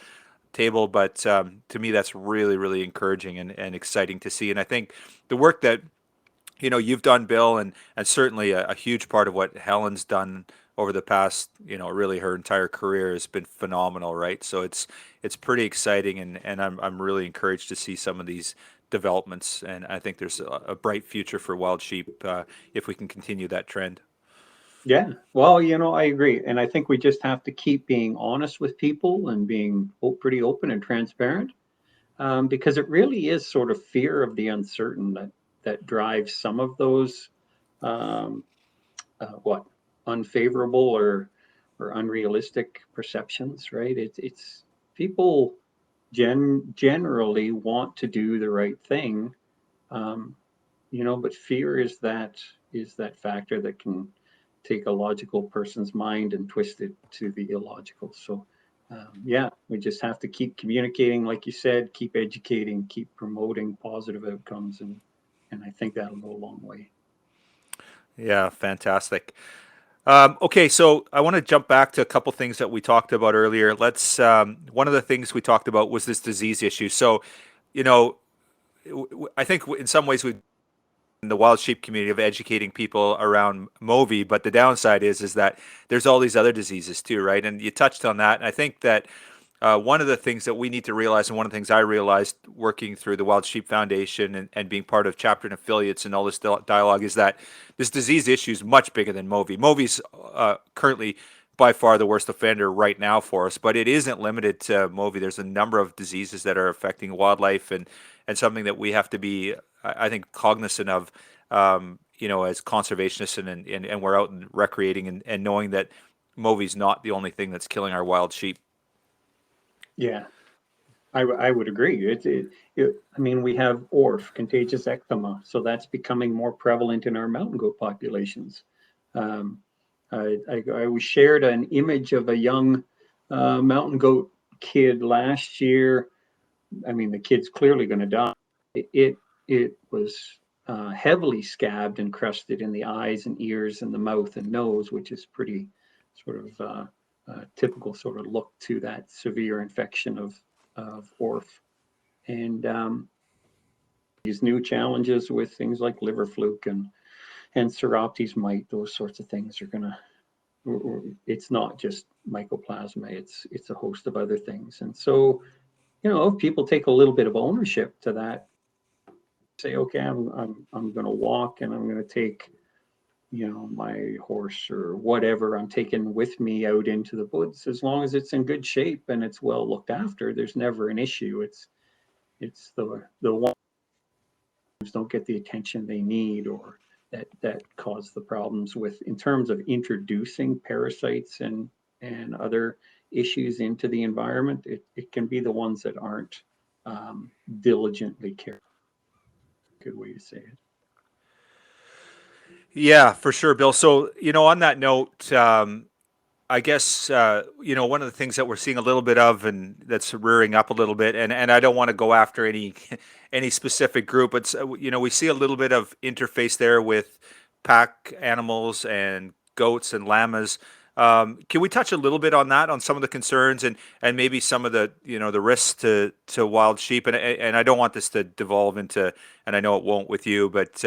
[SPEAKER 2] table, but to me, that's really, really encouraging and exciting to see. And I think the work that you've done, Bill, and certainly a huge part of what Helen's done over the past, really her entire career has been phenomenal, right? So it's pretty exciting, and I'm really encouraged to see some of these developments, and I think there's a bright future for wild sheep if we can continue that trend.
[SPEAKER 4] Yeah, well, I agree. And I think we just have to keep being honest with people and being pretty open and transparent, because it really is sort of fear of the uncertain that drives some of those, um, what, unfavorable or unrealistic perceptions, right? It's people generally want to do the right thing, um, but fear is that factor that can take a logical person's mind and twist it to the illogical. So, yeah, we just have to keep communicating, like you said, keep educating, keep promoting positive outcomes, and I think that'll go a long way.
[SPEAKER 2] Yeah, fantastic. Okay, so I want to jump back to a couple things that we talked about earlier. Let's. One of the things we talked about was this disease issue. So, you know, I think in some ways we in the wild sheep community of educating people around Movi, but the downside is that there's all these other diseases too, right? And you touched on that. And I think that one of the things that we need to realize, and one of the things I realized working through the Wild Sheep Foundation and being part of chapter and affiliates and all this dialogue, is that this disease issue is much bigger than Movi. Movi's currently by far the worst offender right now for us, but it isn't limited to Movi. There's a number of diseases that are affecting wildlife, and something that we have to be, I think, cognizant of, as conservationists, and we're out and recreating, and knowing that Movi's not the only thing that's killing our wild sheep.
[SPEAKER 4] Yeah, I would agree. I mean, we have ORF, contagious eczema, so that's becoming more prevalent in our mountain goat populations. Um, I was shared an image of a young mountain goat kid last year. I mean, the kid's clearly going to die. It was heavily scabbed and crusted in the eyes and ears and the mouth and nose, which is pretty sort of typical sort of look to that severe infection of ORF. And these new challenges with things like liver fluke and Seroptes mite, those sorts of things are gonna. It's not just mycoplasma; it's a host of other things. And so, if people take a little bit of ownership to that, say, okay, I'm going to walk and I'm going to take, my horse or whatever I'm taking with me out into the woods, as long as it's in good shape and it's well looked after, there's never an issue. It's the ones don't get the attention they need, or that cause the problems with, in terms of introducing parasites and other issues into the environment. It can be the ones that aren't diligently cared. Good way to say it.
[SPEAKER 2] Yeah, for sure, Bill. So, on that note, I guess, one of the things that we're seeing a little bit of, and that's rearing up a little bit, and I don't want to go after any any specific group, but we see a little bit of interface there with pack animals and goats and llamas. Can we touch a little bit on that, on some of the concerns, and maybe some of the the risks to wild sheep? And I don't want this to devolve into, and I know it won't with you, but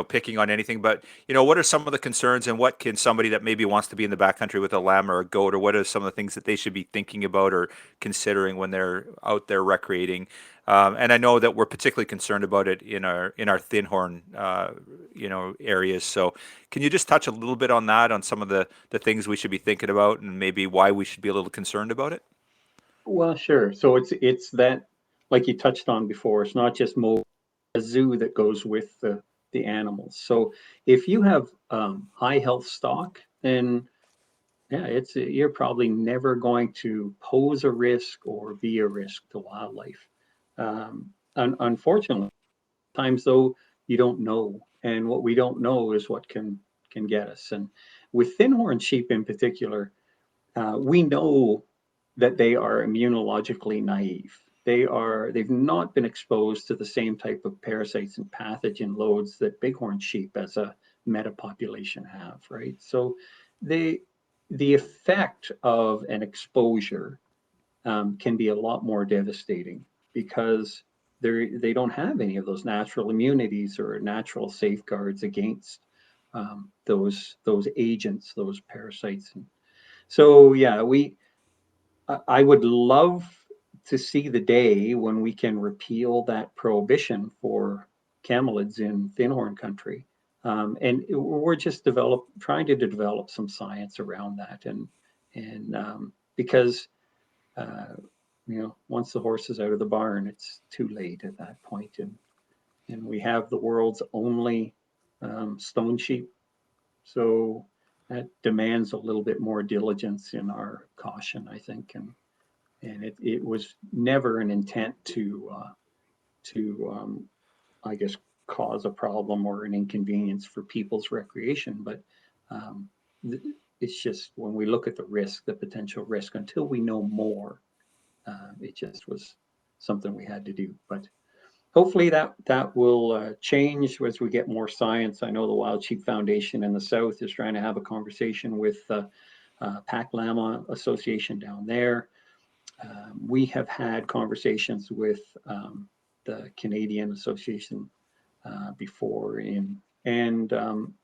[SPEAKER 2] picking on anything. But what are some of the concerns, and what can somebody that maybe wants to be in the backcountry with a lamb or a goat, or what are some of the things that they should be thinking about or considering when they're out there recreating? And I know that we're particularly concerned about it in our Thinhorn, areas. So can you just touch a little bit on that, on some of the things we should be thinking about, and maybe why we should be a little concerned about it?
[SPEAKER 4] Well, sure. So it's that, like you touched on before, it's not just a zoo that goes with the animals. So if you have high health stock, then yeah, you're probably never going to pose a risk or be a risk to wildlife. Unfortunately, times though, you don't know, and what we don't know is what can get us. And with thinhorn sheep in particular, we know that they are immunologically naive. They've not been exposed to the same type of parasites and pathogen loads that bighorn sheep as a metapopulation have, right? So they the effect of an exposure can be a lot more devastating, because they don't have any of those natural immunities or natural safeguards against those agents, those parasites. And so yeah, I would love to see the day when we can repeal that prohibition for camelids in Thinhorn country. And we're just trying to develop some science around that, and because once the horse is out of the barn, it's too late at that point, and we have the world's only stone sheep, so that demands a little bit more diligence in our caution, I think, and it was never an intent to I guess cause a problem or an inconvenience for people's recreation, but um, it's just when we look at the potential risk, until we know more, it just was something we had to do. But hopefully that will change as we get more science. I know the Wild Sheep Foundation in the South is trying to have a conversation with Pac Lama Association down there. We have had conversations with the Canadian Association before, and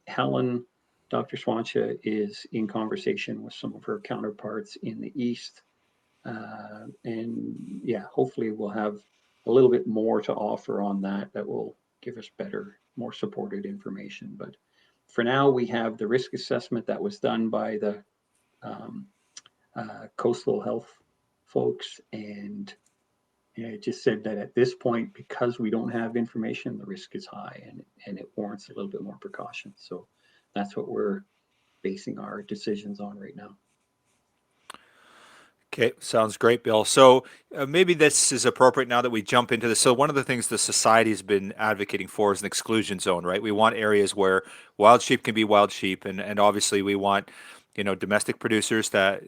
[SPEAKER 4] Helen, Dr. Swansha, is in conversation with some of her counterparts in the East. And yeah, hopefully we'll have a little bit more to offer on that will give us better, more supported information. But for now, we have the risk assessment that was done by the um, coastal health folks, and it just said that at this point, because we don't have information, the risk is high, and it warrants a little bit more precaution. So that's what we're basing our decisions on right now.
[SPEAKER 2] Okay, sounds great, Bill. So maybe this is appropriate now that we jump into this. So one of the things the society has been advocating for is an exclusion zone, right? We want areas where wild sheep can be wild sheep, and obviously we want, domestic producers that,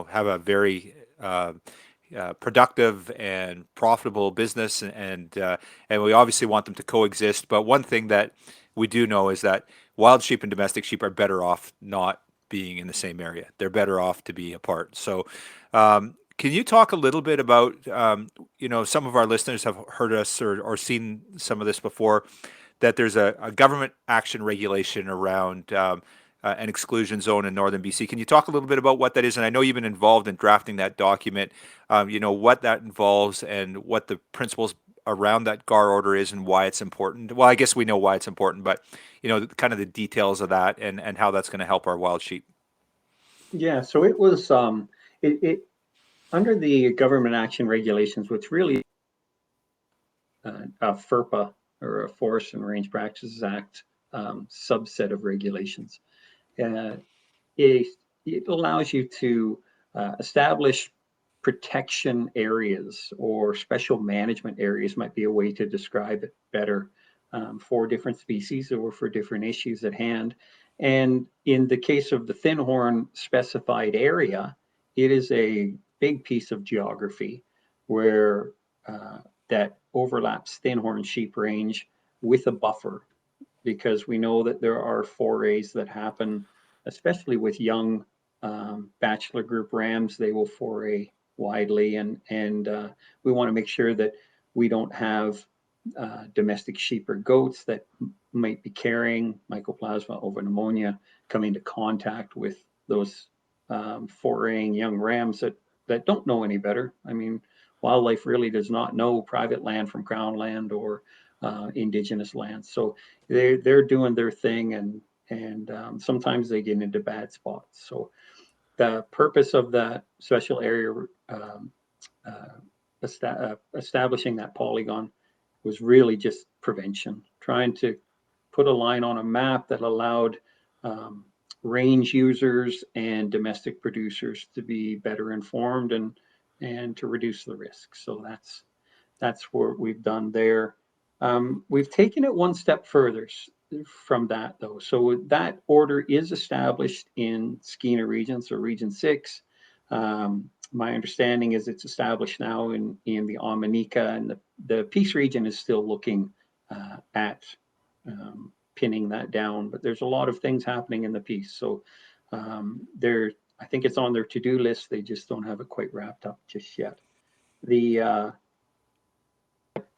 [SPEAKER 2] have a very productive and profitable business, and we obviously want them to coexist. But one thing that we do know is that wild sheep and domestic sheep are better off not being in the same area. They're better off to be apart. So, can you talk a little bit about, some of our listeners have heard us or seen some of this before, that there's a government action regulation around an exclusion zone in northern BC. Can you talk a little bit about what that is? And I know you've been involved in drafting that document, what that involves and what the principles around that GAR order is and why it's important. Well, I guess we know why it's important, but, kind of the details of that and how that's going to help our wild sheep.
[SPEAKER 4] Yeah, so it was it under the government action regulations, which really a FERPA, or a Forest and Range Practices Act subset of regulations. Uh, it, it allows you to establish protection areas, or special management areas might be a way to describe it better, for different species or for different issues at hand. And in the case of the Thinhorn specified area, it is a big piece of geography where that overlaps Thinhorn sheep range with a buffer, because we know that there are forays that happen, especially with young bachelor group rams. They will foray widely, and we want to make sure that we don't have domestic sheep or goats that might be carrying mycoplasma over pneumonia come into contact with those foraying young rams that don't know any better. I mean, wildlife really does not know private land from crown land or indigenous lands. So they're doing their thing, and sometimes they get into bad spots. So the purpose of that special area establishing that polygon was really just prevention, trying to put a line on a map that allowed range users and domestic producers to be better informed and to reduce the risk. So that's what we've done there. We've taken it one step further from that, though. So that order is established in Skeena region, so Region 6. My understanding is it's established now in the Omanika, and the Peace region is still looking at pinning that down. But there's a lot of things happening in the Peace. So I think it's on their to-do list. They just don't have it quite wrapped up just yet.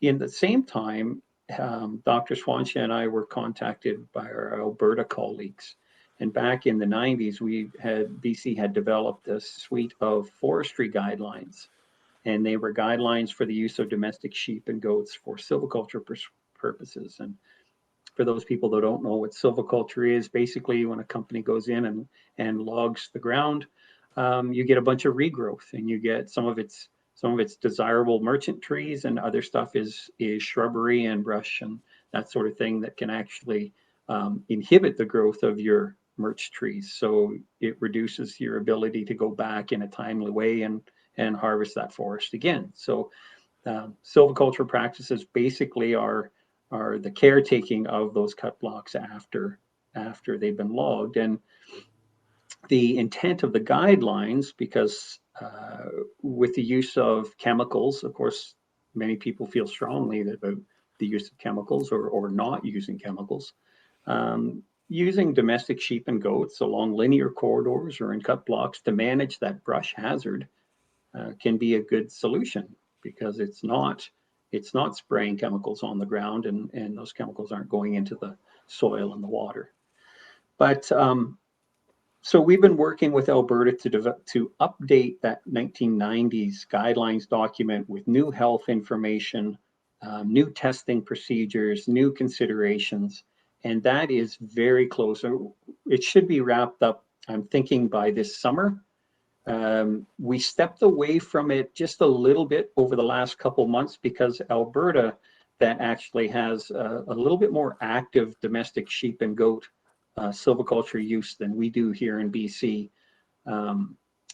[SPEAKER 4] In the same time, Dr. Swansha and I were contacted by our Alberta colleagues. And back in the 90s, BC had developed a suite of forestry guidelines. And they were guidelines for the use of domestic sheep and goats for silviculture purposes. And for those people that don't know what silviculture is, basically when a company goes in and logs the ground, you get a bunch of regrowth, and you get some of its desirable merchant trees, and other stuff is shrubbery and brush and that sort of thing that can actually inhibit the growth of your merch trees. So it reduces your ability to go back in a timely way and harvest that forest again. So silviculture practices basically are the caretaking of those cut blocks after they've been logged. And the intent of the guidelines, because with the use of chemicals, of course, many people feel strongly about the use of chemicals or not using chemicals. Using domestic sheep and goats along linear corridors or in cut blocks to manage that brush hazard can be a good solution, because it's not spraying chemicals on the ground, and those chemicals aren't going into the soil and the water. But so we've been working with Alberta to update that 1990s guidelines document with new health information, new testing procedures, new considerations, and that is very close. It should be wrapped up, I'm thinking, by this summer. We stepped away from it just a little bit over the last couple months because Alberta, that actually has a little bit more active domestic sheep and goat silviculture use than we do here in BC.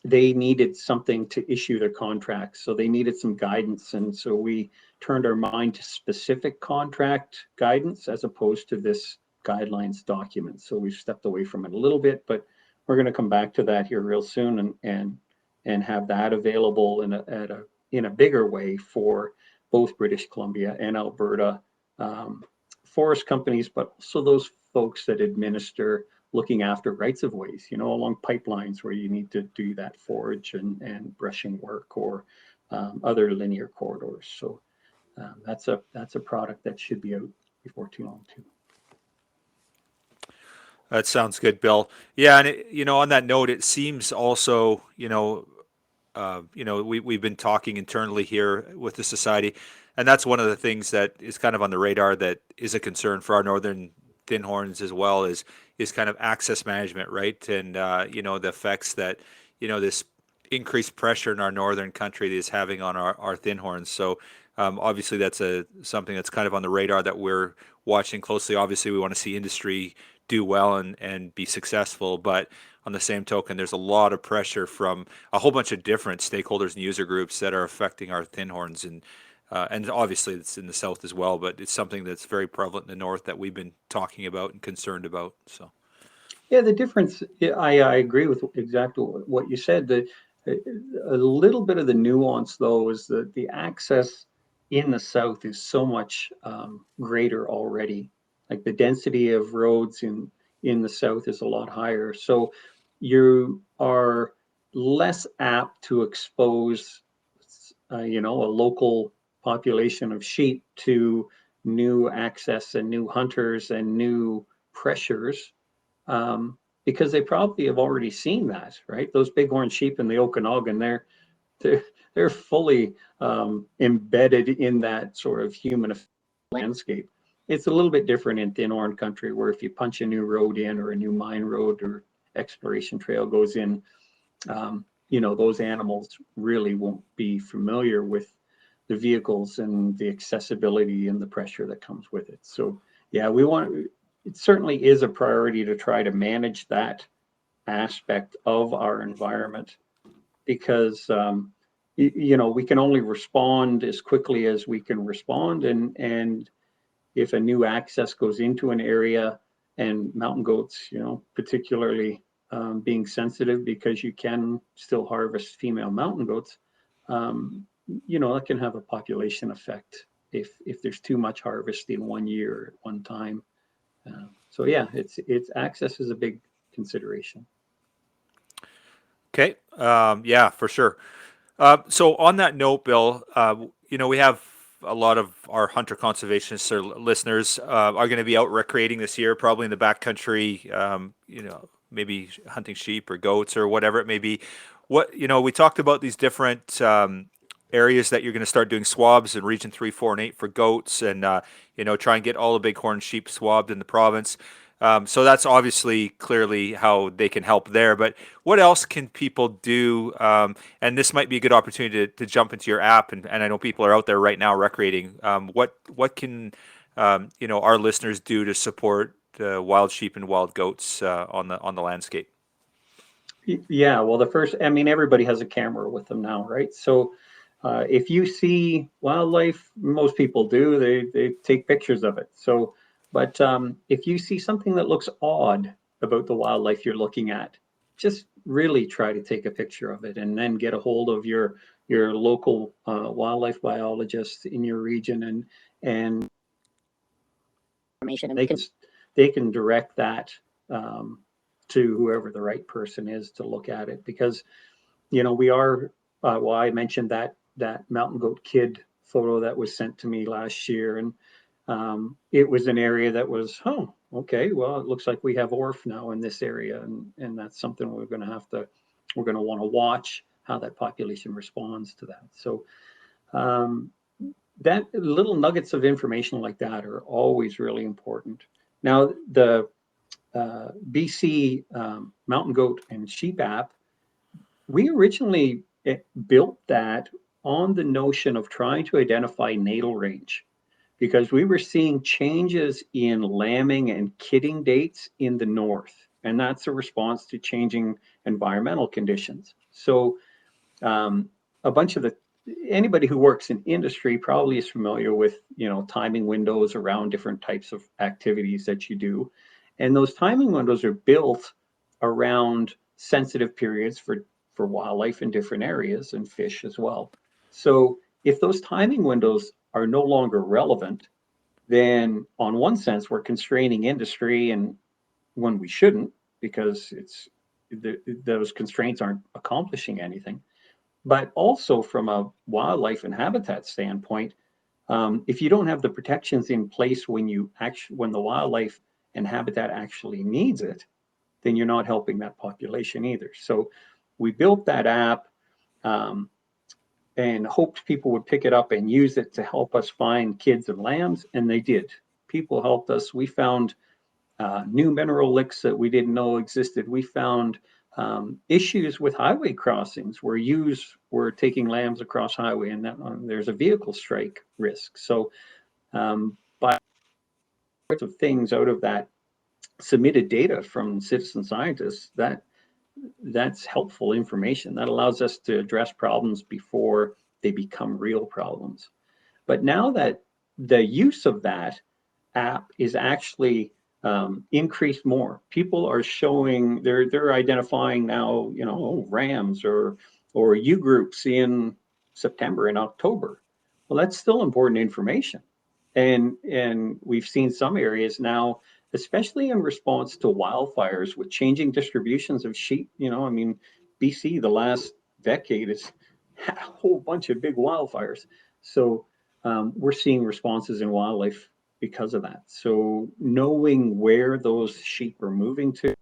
[SPEAKER 4] They needed something to issue their contracts, so they needed some guidance, and so we turned our mind to specific contract guidance as opposed to this guidelines document. So we've stepped away from it a little bit, but we're going to come back to that here real soon and have that available in a bigger way for both British Columbia and Alberta forest companies, but also those folks that administer looking after rights of ways, along pipelines where you need to do that forage and brushing work, or other linear corridors. So that's a product that should be out before too long too.
[SPEAKER 2] That sounds good, Bill. Yeah, and on that note, it seems also, we've been talking internally here with the society, and that's one of the things that is kind of on the radar that is a concern for our northern Thinhorns as well, is kind of access management, right? And the effects that this increased pressure in our northern country is having on our Thinhorns. So obviously that's something that's kind of on the radar that we're watching closely. Obviously we want to see industry do well and be successful, but on the same token, there's a lot of pressure from a whole bunch of different stakeholders and user groups that are affecting our Thinhorns, and obviously it's in the south as well, but it's something that's very prevalent in the north that we've been talking about and concerned about. So
[SPEAKER 4] yeah, the difference, I agree with exactly what you said. A little bit of the nuance though is that the access in the south is so much greater already. Like the density of roads in the south is a lot higher, so you are less apt to expose a local population of sheep to new access and new hunters and new pressures, because they probably have already seen that, right? Those bighorn sheep in the Okanagan, they're fully embedded in that sort of human landscape. It's a little bit different in Thinhorn country, where if you punch a new road in, or a new mine road or exploration trail goes in, those animals really won't be familiar with the vehicles and the accessibility and the pressure that comes with it. So yeah, it certainly is a priority to try to manage that aspect of our environment, because we can only respond as quickly as we can respond, and if a new access goes into an area, and mountain goats, particularly being sensitive, because you can still harvest female mountain goats, that can have a population effect if there's too much harvest in 1 year at one time. So yeah, it's access is a big consideration.
[SPEAKER 2] okay, yeah, for sure. So on that note, Bill, we have a lot of our hunter conservationists or listeners are going to be out recreating this year, probably in the backcountry, maybe hunting sheep or goats or whatever it may be. We talked about these different areas that you're going to start doing swabs in Region 3, 4, and 8 for goats, and try and get all the bighorn sheep swabbed in the province. So that's obviously clearly how they can help there. But what else can people do? And this might be a good opportunity to jump into your app. And I know people are out there right now recreating. What can our listeners do to support wild sheep and wild goats on the landscape?
[SPEAKER 4] Yeah, well, everybody has a camera with them now, right? So if you see wildlife, most people do, they take pictures of it. So, but if you see something that looks odd about the wildlife you're looking at, just really try to take a picture of it and then get a hold of your local wildlife biologist in your region and information, and they can direct that to whoever the right person is to look at it, because we are I mentioned that mountain goat kid photo that was sent to me last year, and it was an area that was, okay, well, it looks like we have ORF now in this area, and that's something we're going to want to watch how that population responds to that. So that little nuggets of information like that are always really important. Now, the BC Mountain Goat and Sheep app, we originally built that on the notion of trying to identify natal range, because we were seeing changes in lambing and kidding dates in the north, and that's a response to changing environmental conditions. So anybody who works in industry probably is familiar with timing windows around different types of activities that you do, and those timing windows are built around sensitive periods for wildlife in different areas and fish as well. So if those timing windows are no longer relevant, then on one sense we're constraining industry, and when we shouldn't, because those constraints aren't accomplishing anything. But also from a wildlife and habitat standpoint, if you don't have the protections in place when the wildlife and habitat actually needs it, then you're not helping that population either. So we built that app and hoped people would pick it up and use it to help us find kids and lambs, and they did. People helped us. We found new mineral licks that we didn't know existed. We found issues with highway crossings where ewes were taking lambs across highway, and there's a vehicle strike risk. So by sorts of things out of that submitted data from citizen scientists, that's helpful information that allows us to address problems before they become real problems. But now that the use of that app is actually increased more, people are showing they're identifying now, rams or ewe groups in September and October. Well, that's still important information, and we've seen some areas now, especially in response to wildfires with changing distributions of sheep. BC the last decade has had a whole bunch of big wildfires, so we're seeing responses in wildlife because of that. So knowing where those sheep are moving to,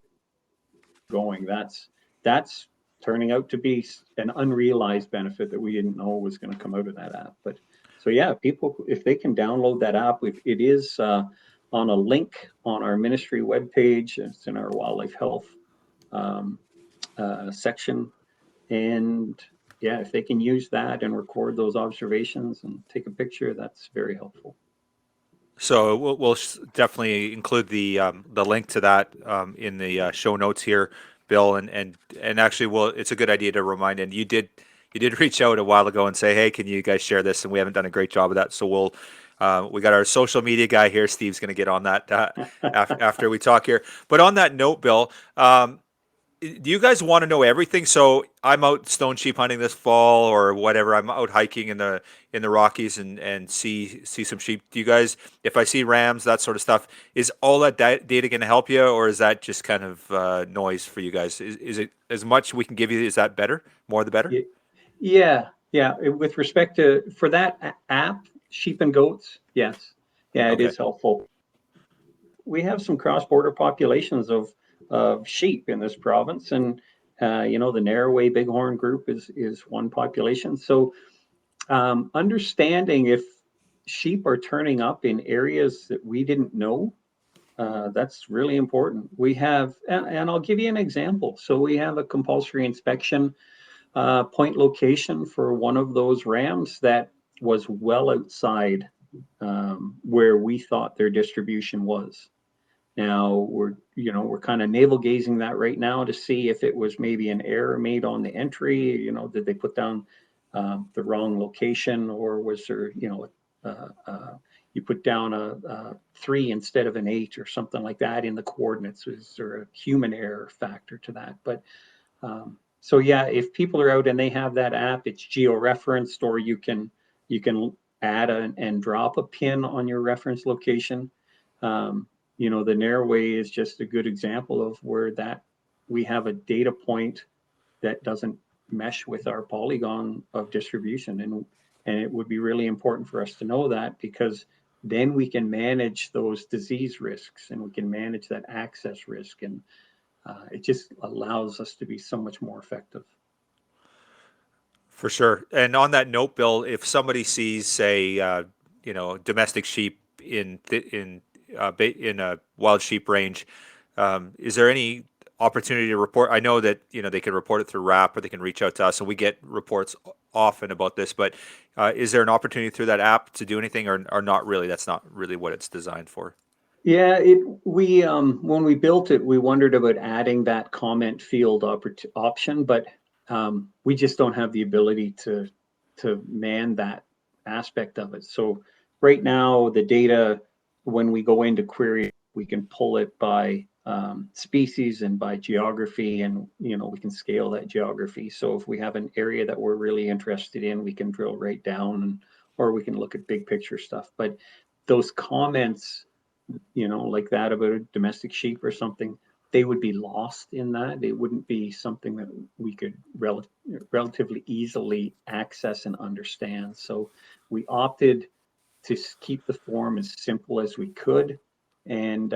[SPEAKER 4] that's turning out to be an unrealized benefit that we didn't know was going to come out of that app. But so yeah, people, if they can download that app, it is on a link on our ministry webpage. It's in our wildlife health section, and yeah, if they can use that and record those observations and take a picture, that's very helpful.
[SPEAKER 2] So we'll definitely include the link to that in the show notes here, Bill, and actually, it's a good idea to remind. And you did reach out a while ago and say, hey, can you guys share this? And we haven't done a great job of that, so we got our social media guy here. Steve's going to get on that after we talk here. But on that note, Bill, do you guys want to know everything? So I'm out stone sheep hunting this fall or whatever. I'm out hiking in the Rockies and see some sheep. Do you guys, if I see rams, that sort of stuff, is all that data going to help you, or is that just kind of noise for you guys? Is it as much we can give you? Is that better? More the better?
[SPEAKER 4] Yeah. With respect to for that app, sheep and goats, yes. Yeah, it is helpful. We have some cross-border populations of sheep in this province, and the Narroway Bighorn group is one population. So Understanding if sheep are turning up in areas that we didn't know, that's really important. We have, and I'll give you an example. So we have a compulsory inspection point location for one of those rams that was well outside where we thought their distribution was. Now we're kind of navel gazing that right now to see if it was maybe an error made on the entry. Did they put down the wrong location, or was there, you put down a 3 instead of an 8 or something like that in the coordinates? Is there a human error factor to that? But so yeah, if people are out and they have that app, it's geo-referenced, or you can add and drop a pin on your reference location. The Narrowway is just a good example of where that we have a data point that doesn't mesh with our polygon of distribution, and it would be really important for us to know that, because then we can manage those disease risks and we can manage that access risk, and it just allows us to be so much more effective.
[SPEAKER 2] For sure. And on that note, Bill, if somebody sees, say, domestic sheep in a wild sheep range, is there any opportunity to report? I know that they can report it through RAP, or they can reach out to us, and we get reports often about this. But is there an opportunity through that app to do anything, or not really? That's not really what it's designed for.
[SPEAKER 4] Yeah, we when we built it, we wondered about adding that comment field option, but we just don't have the ability to man that aspect of it. So right now, the data, when we go into query, we can pull it by species and by geography, and we can scale that geography. So if we have an area that we're really interested in, we can drill right down, or we can look at big picture stuff. But those comments, like that about a domestic sheep or something, they would be lost in that. It wouldn't be something that we could relatively easily access and understand. So we opted to keep the form as simple as we could, and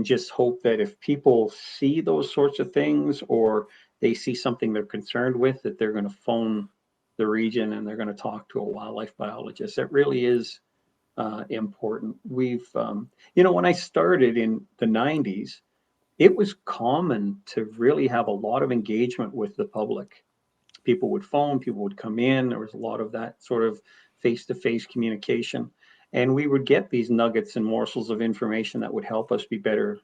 [SPEAKER 4] just hope that if people see those sorts of things, or they see something they're concerned with, that they're going to phone the region and they're going to talk to a wildlife biologist. That really is important. We've, when I started in the 90s, it was common to really have a lot of engagement with the public. People would phone, people would come in. There was a lot of that sort of face-to-face communication. And we would get these nuggets and morsels of information that would help us be better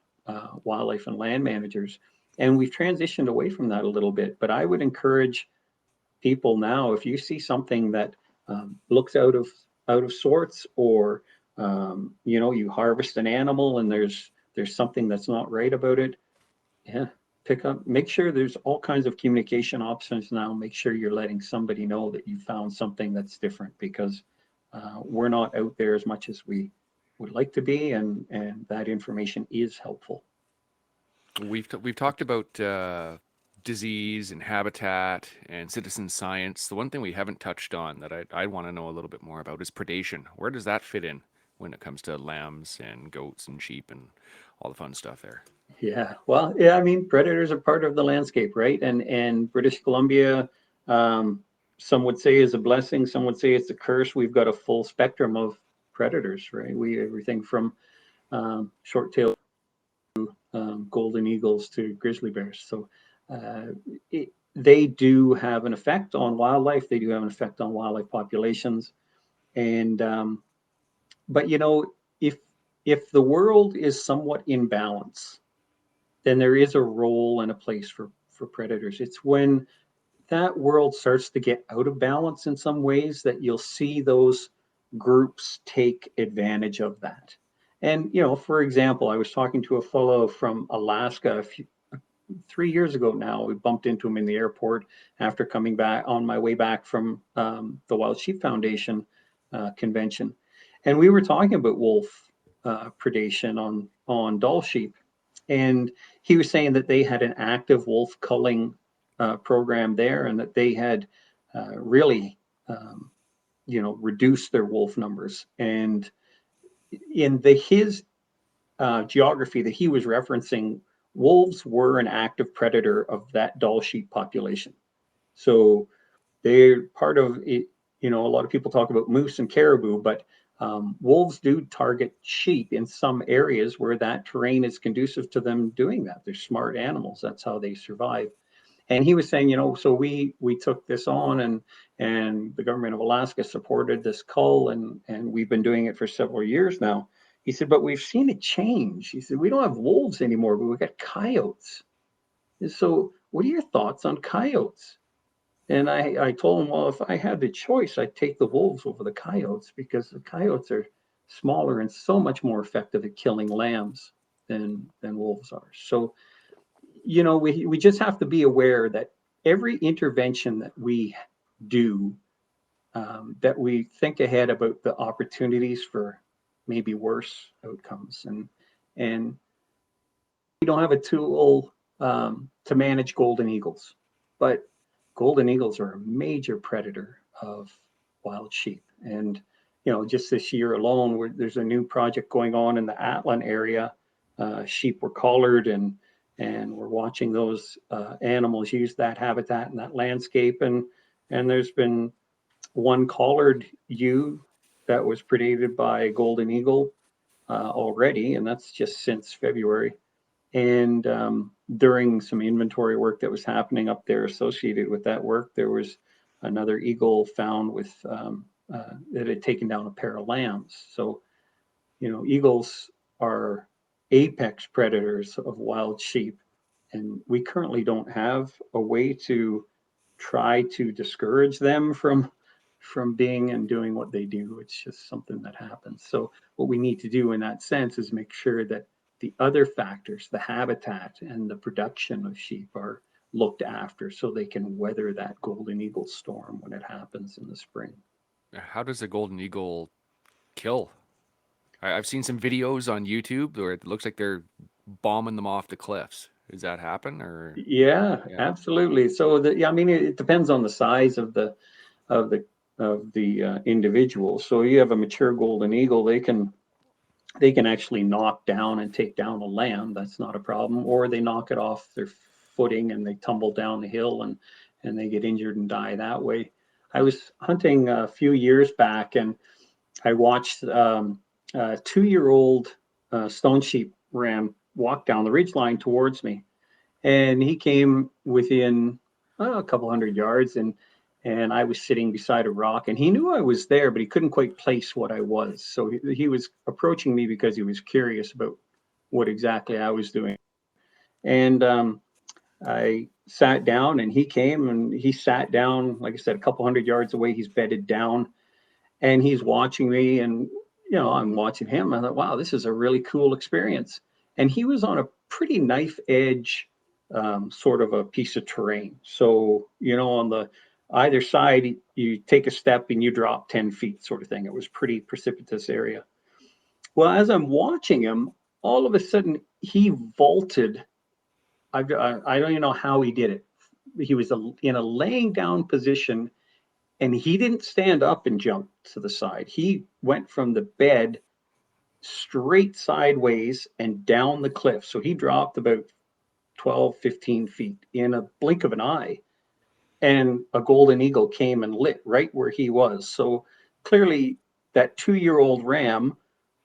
[SPEAKER 4] wildlife and land managers. And we've transitioned away from that a little bit. But I would encourage people now, if you see something that looks out of sorts, or you harvest an animal and there's something that's not right about it, yeah, make sure there's all kinds of communication options now. Make sure you're letting somebody know that you found something that's different, because we're not out there as much as we would like to be, and that information is helpful.
[SPEAKER 1] We've talked about disease and habitat and citizen science. The one thing we haven't touched on that I want to know a little bit more about is predation. Where does that fit in when it comes to lambs and goats and sheep and all the fun stuff there?
[SPEAKER 4] Yeah, well, yeah, I mean, predators are part of the landscape, right? And British Columbia, some would say is a blessing, some would say it's a curse. We've got a full spectrum of predators, right? Everything from short-tailed golden eagles to grizzly bears. So they do have an effect on wildlife. They do have an effect on wildlife populations. And but if the world is somewhat in balance, then there is a role and a place for predators. It's when that world starts to get out of balance in some ways that you'll see those groups take advantage of that. And for example, I was talking to a fellow from Alaska 3 years ago now. We bumped into him in the airport after coming back on my way back from the Wild Sheep Foundation convention, and we were talking about wolf predation on Dall sheep. And he was saying that they had an active wolf culling program there, and that they had really, reduced their wolf numbers. And in his geography that he was referencing, wolves were an active predator of that Dall sheep population. So they're part of it. you know, a lot of people talk about moose and caribou, but wolves do target sheep in some areas where that terrain is conducive to them doing that. They're smart animals. That's how they survive. And he was saying, you know, so we took this on, and the government of Alaska supported this cull, and we've been doing it for several years now. He said, but we've seen a change. He said, we don't have wolves anymore, but we've got coyotes. And so what are your thoughts on coyotes? And I told him, well, if I had the choice, I'd take the wolves over the coyotes, because the coyotes are smaller and so much more effective at killing lambs than wolves are. So, you know, we just have to be aware that every intervention that we do, that we think ahead about the opportunities for maybe worse outcomes. And we don't have a tool to manage golden eagles, but golden eagles are a major predator of wild sheep. And, you know, just this year alone, there's a new project going on in the Atlin area. Sheep were collared, and we're watching those animals use that habitat and that landscape. And there's been one collared ewe that was predated by a golden eagle already, and that's just since February. And during some inventory work that was happening up there associated with that work, there was another eagle found with that had taken down a pair of lambs. So, you know, eagles are apex predators of wild sheep, and we currently don't have a way to try to discourage them from being and doing what they do. It's just something that happens. So what we need to do in that sense is make sure that the other factors, the habitat and the production of sheep, are looked after so they can weather that golden eagle storm when it happens in the spring.
[SPEAKER 1] How does a golden eagle kill? I've seen some videos on YouTube where it looks like they're bombing them off the cliffs. Does that happen, or
[SPEAKER 4] Yeah,
[SPEAKER 1] yeah?
[SPEAKER 4] absolutely. So yeah, I mean, it depends on the size of of the the individual. So you have a mature golden eagle, they can actually knock down and take down a lamb. That's not a problem. Or they knock it off their footing and they tumble down the hill, and they get injured and die that way. I was hunting a few years back, and I watched a 2-year-old stone sheep ram walk down the ridge line towards me, and he came within a couple hundred yards, and I was sitting beside a rock, and he knew I was there, but he couldn't quite place what I was. So he was approaching me because he was curious about what exactly I was doing. And I sat down, and he came and he sat down, like I said, a couple hundred yards away. He's bedded down, and he's watching me, and you know, I'm watching him. I thought, wow, this is a really cool experience. And he was on a pretty knife edge sort of a piece of terrain. So, you know, on the either side, you take a step and you drop 10 feet, sort of thing. It was pretty precipitous area. Well, as I'm watching him, all of a sudden he vaulted. I don't even know how he did it. He was in a laying down position, and he didn't stand up and jump to the side. He went from the bed straight sideways and down the cliff. So he dropped about 12, 15 feet in a blink of an eye. And a golden eagle came and lit right where he was. So clearly, that 2-year-old ram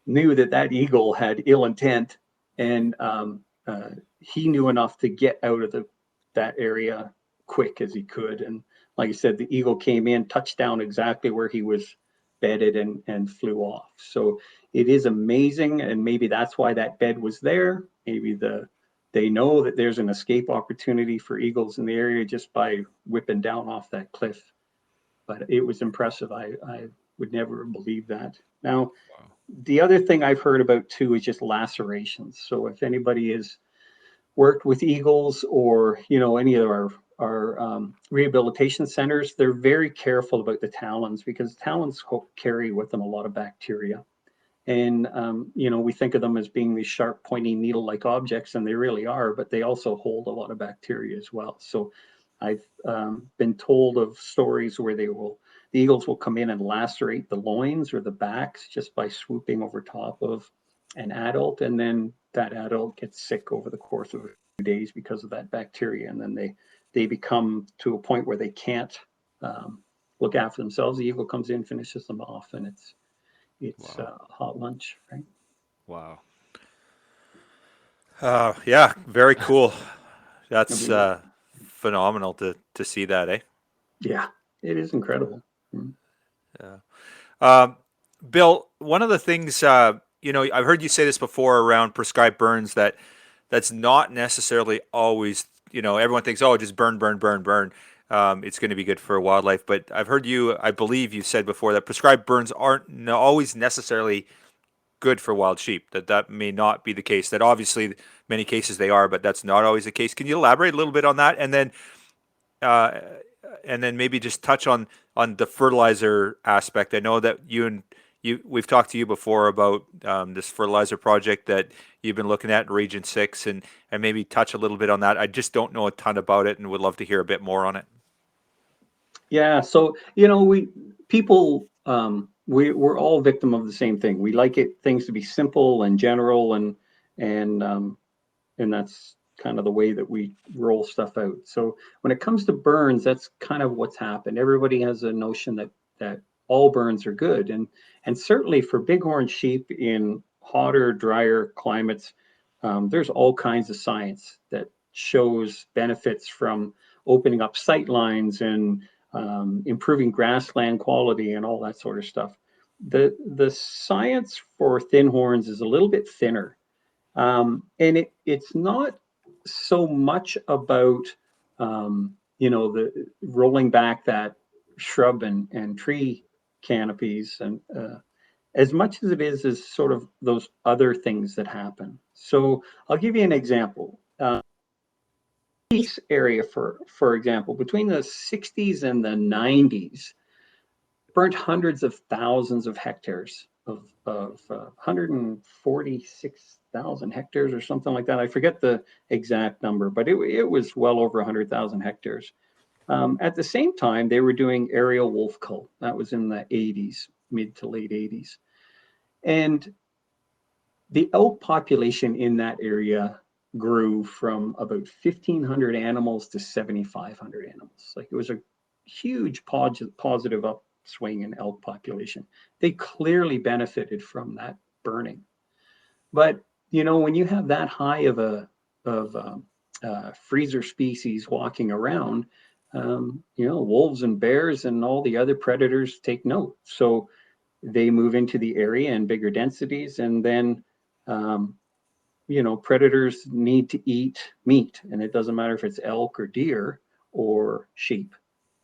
[SPEAKER 4] knew that that eagle had ill intent, and he knew enough to get out of that area quick as he could. And like I said, the eagle came in, touched down exactly where he was bedded, and flew off. So it is amazing, and maybe that's why that bed was there. Maybe they know that there's an escape opportunity for eagles in the area just by whipping down off that cliff. But it was impressive. I would never have believed that. Now,
[SPEAKER 1] Wow.
[SPEAKER 4] the other thing I've heard about too is just lacerations. So if anybody has worked with eagles, or you know, any of our rehabilitation centers, they're very careful about the talons, because talons carry with them a lot of bacteria. And you know, we think of them as being these sharp, pointy, needle-like objects, and they really are, but they also hold a lot of bacteria as well. So I've been told of stories where the eagles will come in and lacerate the loins or the backs just by swooping over top of an adult, and then that adult gets sick over the course of a few days because of that bacteria, and then they become to a point where they can't look after themselves. The eagle comes in, finishes them off, and it's
[SPEAKER 1] Wow.
[SPEAKER 4] hot lunch, right?
[SPEAKER 1] Wow.
[SPEAKER 2] Yeah, very cool.
[SPEAKER 4] I
[SPEAKER 2] That's
[SPEAKER 4] mean,
[SPEAKER 2] phenomenal to see that, eh?
[SPEAKER 4] yeah, it is incredible. Mm.
[SPEAKER 2] Yeah. Bill, one of the things, I've heard you say this before around prescribed burns that that's not necessarily always, everyone thinks, oh, just burn, burn, burn, burn. It's going to be good for wildlife. But I've heard you, I believe you said before that prescribed burns aren't always necessarily good for wild sheep, that may not be the case, that obviously many cases they are, but that's not always the case. Can you elaborate a little bit on that? Uh, and then maybe just touch on the fertilizer aspect. I know that we've talked to you before about this fertilizer project that you've been looking at in Region 6, and maybe touch a little bit on that. I just don't know a ton about it and would love to hear a bit more on it.
[SPEAKER 4] Yeah, so we're all victim of the same thing. We like things to be simple and general, and and that's kind of the way that we roll stuff out. So when it comes to burns, that's kind of what's happened. Everybody has a notion that all burns are good, and certainly for bighorn sheep in hotter, drier climates, there's all kinds of science that shows benefits from opening up sight lines and improving grassland quality and all that sort of stuff. The science for thinhorns is a little bit thinner, and it's not so much about the rolling back that shrub and tree canopies, and as much as it is sort of those other things that happen. So I'll give you an example. East area, for example, between the 60s and the 90s, burnt hundreds of thousands of hectares of 146,000 hectares or something like that. I forget the exact number, but it was well over 100,000 hectares. At the same time, they were doing aerial wolf cull. That was in the 80s, mid to late 80s. And the elk population in that area grew from about 1,500 animals to 7,500 animals. Like, it was a huge positive upswing in elk population. They clearly benefited from that burning. But when you have that high of a freezer species walking around, wolves and bears and all the other predators take note. So they move into the area in bigger densities, and then predators need to eat meat, and it doesn't matter if it's elk or deer or sheep.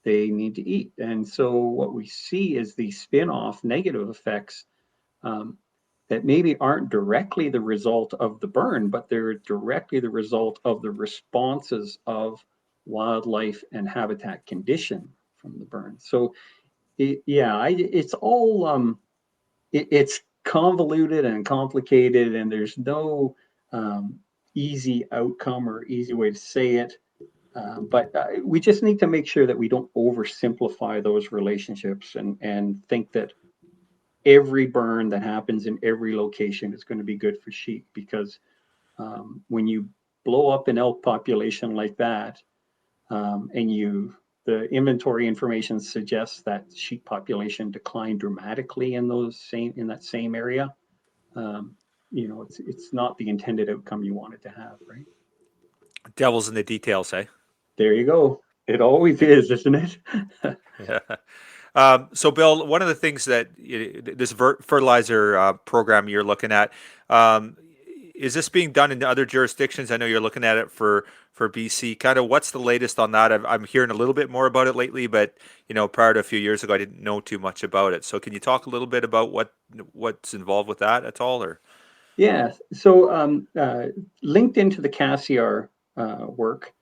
[SPEAKER 4] They need to eat. And so what we see is the spin-off negative effects that maybe aren't directly the result of the burn, but they're directly the result of the responses of wildlife and habitat condition from the burn. So it's all it's convoluted and complicated, and there's no easy outcome or easy way to say it. But we just need to make sure that we don't oversimplify those relationships and think that every burn that happens in every location is going to be good for sheep, because when you blow up an elk population like that, and the inventory information suggests that sheep population declined dramatically in that same area, it's not the intended outcome you wanted to have, right?
[SPEAKER 2] Devil's in the details, eh?
[SPEAKER 4] There you go. It always is, isn't it?
[SPEAKER 2] Yeah. So, Bill, one of the things that this fertilizer program you're looking at, is this being done in other jurisdictions? I know you're looking at it for BC. Kind of what's the latest on that? I'm hearing a little bit more about it lately, but prior to a few years ago, I didn't know too much about it. So, can you talk a little bit about what's involved with that at all, or?
[SPEAKER 4] Yeah. So linked into the Cassiar work,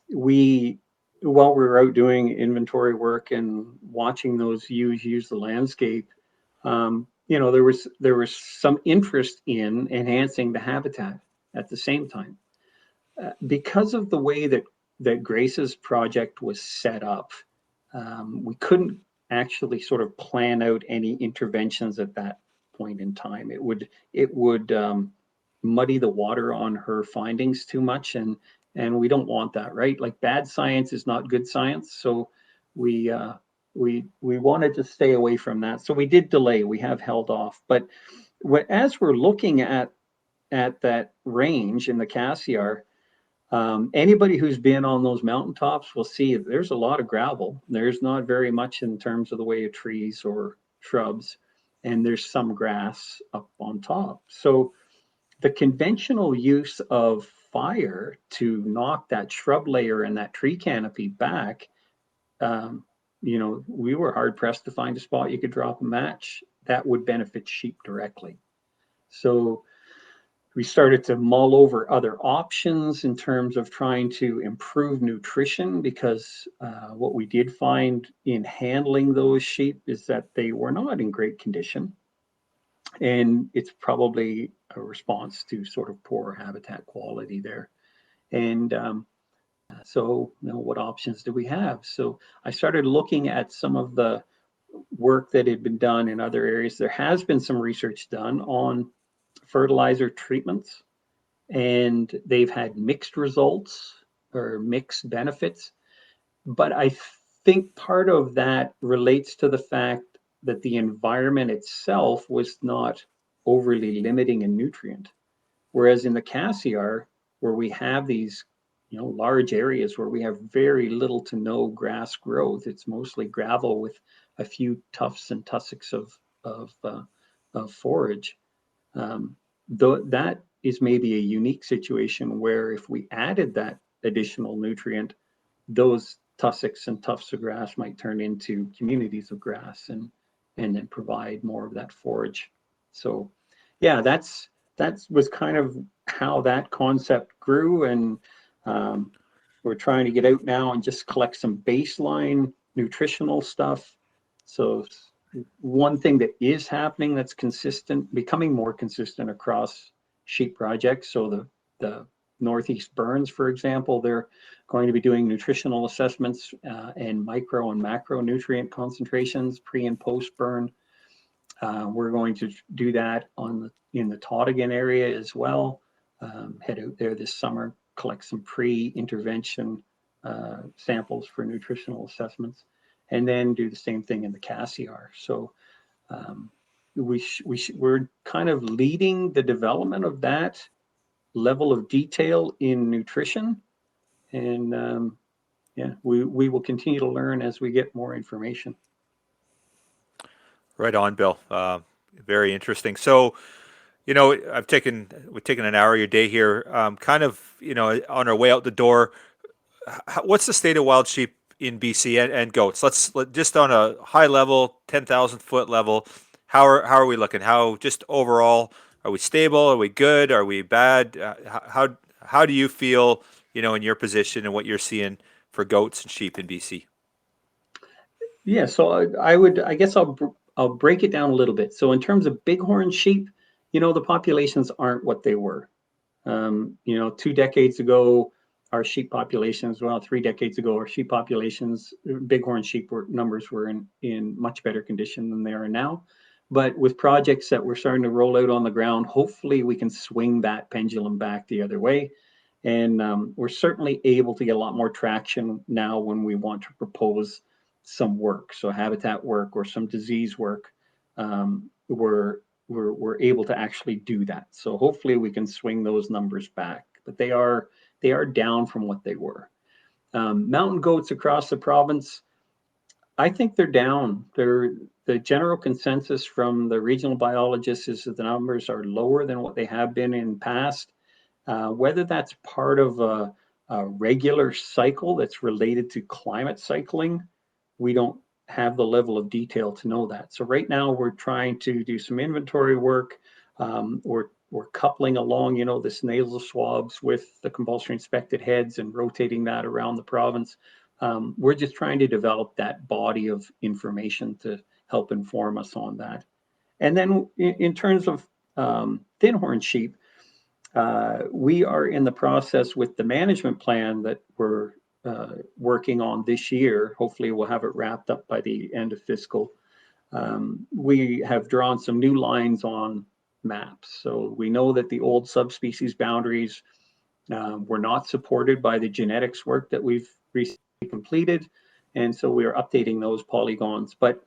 [SPEAKER 4] while we were out doing inventory work and watching those ewes use the landscape, there was some interest in enhancing the habitat at the same time. Because of the way that Grace's project was set up, we couldn't actually sort of plan out any interventions at that point in time. It would muddy the water on her findings too much, and we don't want that, right? Like, bad science is not good science. So we we wanted to stay away from that. So we did delay. We have held off. But as we're looking at that range in the Cassiar, anybody who's been on those mountaintops will see there's a lot of gravel. There's not very much in terms of the way of trees or shrubs, and there's some grass up on top. So the conventional use of fire to knock that shrub layer and that tree canopy back, we were hard pressed to find a spot you could drop a match that would benefit sheep directly. So we started to mull over other options in terms of trying to improve nutrition, because what we did find in handling those sheep is that they were not in great condition. And it's probably a response to sort of poor habitat quality there. And so, what options do we have? So I started looking at some of the work that had been done in other areas. There has been some research done on fertilizer treatments, and they've had mixed results or mixed benefits. But I think part of that relates to the fact that the environment itself was not overly limiting in nutrient. Whereas in the Cassiar, where we have these large areas where we have very little to no grass growth, it's mostly gravel with a few tufts and tussocks of forage. That is maybe a unique situation where if we added that additional nutrient, those tussocks and tufts of grass might turn into communities of grass and then provide more of that forage. So yeah, that was kind of how that concept grew. And we're trying to get out now and just collect some baseline nutritional stuff. So one thing that is happening that's consistent, becoming more consistent across sheep projects. So the Northeast Burns, for example, they're going to be doing nutritional assessments and micro and macronutrient concentrations pre and post burn. We're going to do that in the Tottigan area as well. Head out there this summer, collect some pre-intervention samples for nutritional assessments, and then do the same thing in the Cassiar. So we're kind of leading the development of that level of detail in nutrition. And we will continue to learn as we get more information.
[SPEAKER 2] Right on, Bill. Very interesting. So, we've taken an hour of your day here. Kind of, on our way out the door, what's the state of wild sheep in BC and goats? Let's just on a high level, 10,000-foot level. How are we looking? How just overall, are we stable? Are we good? Are we bad? How do you feel, in your position and what you're seeing for goats and sheep in BC?
[SPEAKER 4] Yeah, so I guess I'll break it down a little bit. So in terms of bighorn sheep, the populations aren't what they were. 2 decades ago, our sheep populations, 3 decades ago, our sheep populations, bighorn sheep numbers were in much better condition than they are now. But with projects that we're starting to roll out on the ground, hopefully we can swing that pendulum back the other way. And we're certainly able to get a lot more traction now when we want to propose some work, so habitat work or some disease work. We're able to actually do that. So hopefully we can swing those numbers back, but they are down from what they were. Mountain goats across the province, I think they're down. The general consensus from the regional biologists is that the numbers are lower than what they have been in past. Whether that's part of a regular cycle that's related to climate cycling, we don't have the level of detail to know that. So right now we're trying to do some inventory work. We're coupling along, this nasal swabs with the compulsory inspected heads and rotating that around the province. We're just trying to develop that body of information to help inform us on that. And then in terms of thinhorn sheep, we are in the process with the management plan that we're working on this year. Hopefully we'll have it wrapped up by the end of fiscal. We have drawn some new lines on maps. So we know that the old subspecies boundaries were not supported by the genetics work that we've recently completed. And so we are updating those polygons. But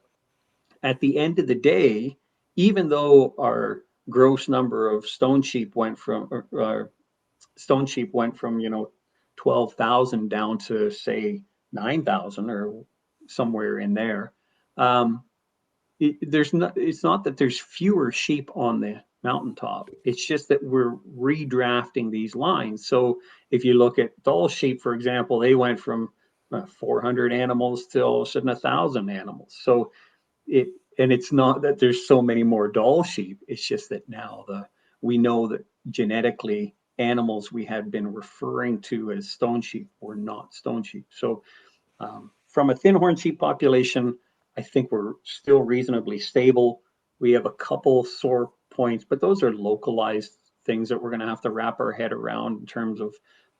[SPEAKER 4] at the end of the day, even though our gross number of stone sheep went from, 12,000 down to say 9,000 or somewhere in there. It's not that there's fewer sheep on the mountaintop. It's just that we're redrafting these lines. So if you look at Dall sheep, for example, they went from 400 animals to all of a sudden 1,000 animals. So it's not that there's so many more Dall sheep. It's just that now we know that genetically animals we had been referring to as stone sheep were not stone sheep. So from a thinhorn sheep population, I think we're still reasonably stable. We have a couple sore points, but those are localized things that we're going to have to wrap our head around in terms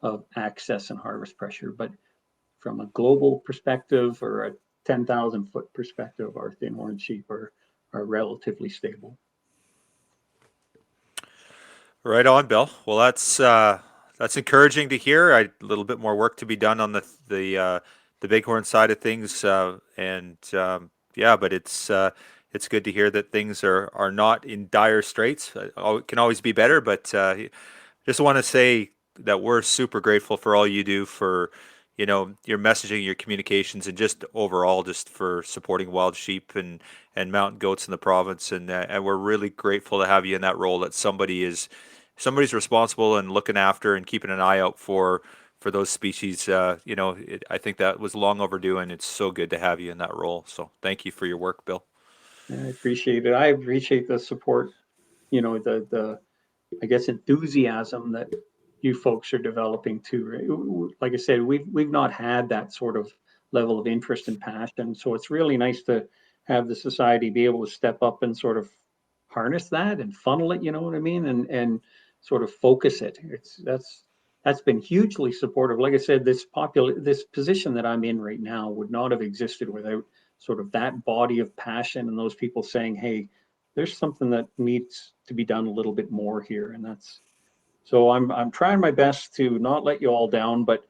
[SPEAKER 4] of access and harvest pressure. But from a global perspective or a 10,000 foot perspective, our thinhorn sheep are relatively stable.
[SPEAKER 2] Right on, Bill. Well, that's encouraging to hear. A little bit more work to be done on the Bighorn side of things, yeah, but it's good to hear that things are not in dire straits. It can always be better, but just want to say that we're super grateful for all you do for, your messaging, your communications, and just overall, just for supporting wild sheep and mountain goats in the province. And we're really grateful to have you in that role. That somebody's responsible and looking after and keeping an eye out for those species. I think that was long overdue, and it's so good to have you in that role. So thank you for your work, Bill.
[SPEAKER 4] I appreciate it. I appreciate the support. The I guess enthusiasm that you folks are developing too. Like I said, we've not had that sort of level of interest and passion. So it's really nice to have the society be able to step up and sort of harness that and funnel it, you know what I mean? And sort of focus it. That's been hugely supportive. Like I said, this position that I'm in right now would not have existed without sort of that body of passion and those people saying, hey, there's something that needs to be done a little bit more here. And so I'm trying my best to not let you all down, but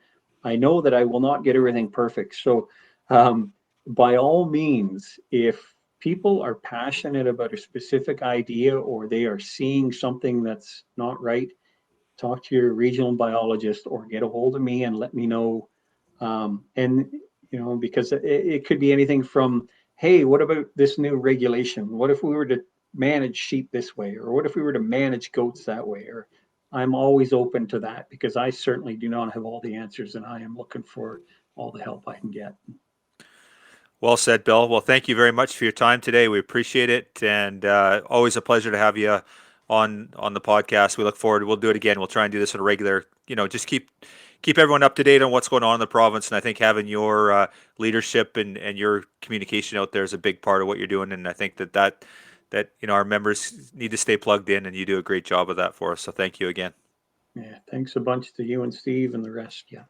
[SPEAKER 4] I know that I will not get everything perfect. So by all means, if people are passionate about a specific idea or they are seeing something that's not right, talk to your regional biologist or get a hold of me and let me know. And because it could be anything from, hey, what about this new regulation? What if we were to manage sheep this way? Or what if we were to manage goats that way? Or I'm always open to that because I certainly do not have all the answers and I am looking for all the help I can get.
[SPEAKER 2] Well said, Bill. Well, thank you very much for your time today. We appreciate it, and always a pleasure to have you on the podcast. We look forward. We'll do it again. We'll try and do this on a regular. Just keep everyone up to date on what's going on in the province. And I think having your leadership and your communication out there is a big part of what you're doing. And I think that our members need to stay plugged in, and you do a great job of that for us. So thank you again.
[SPEAKER 4] Yeah, thanks a bunch to you and Steve and the rest. Yeah.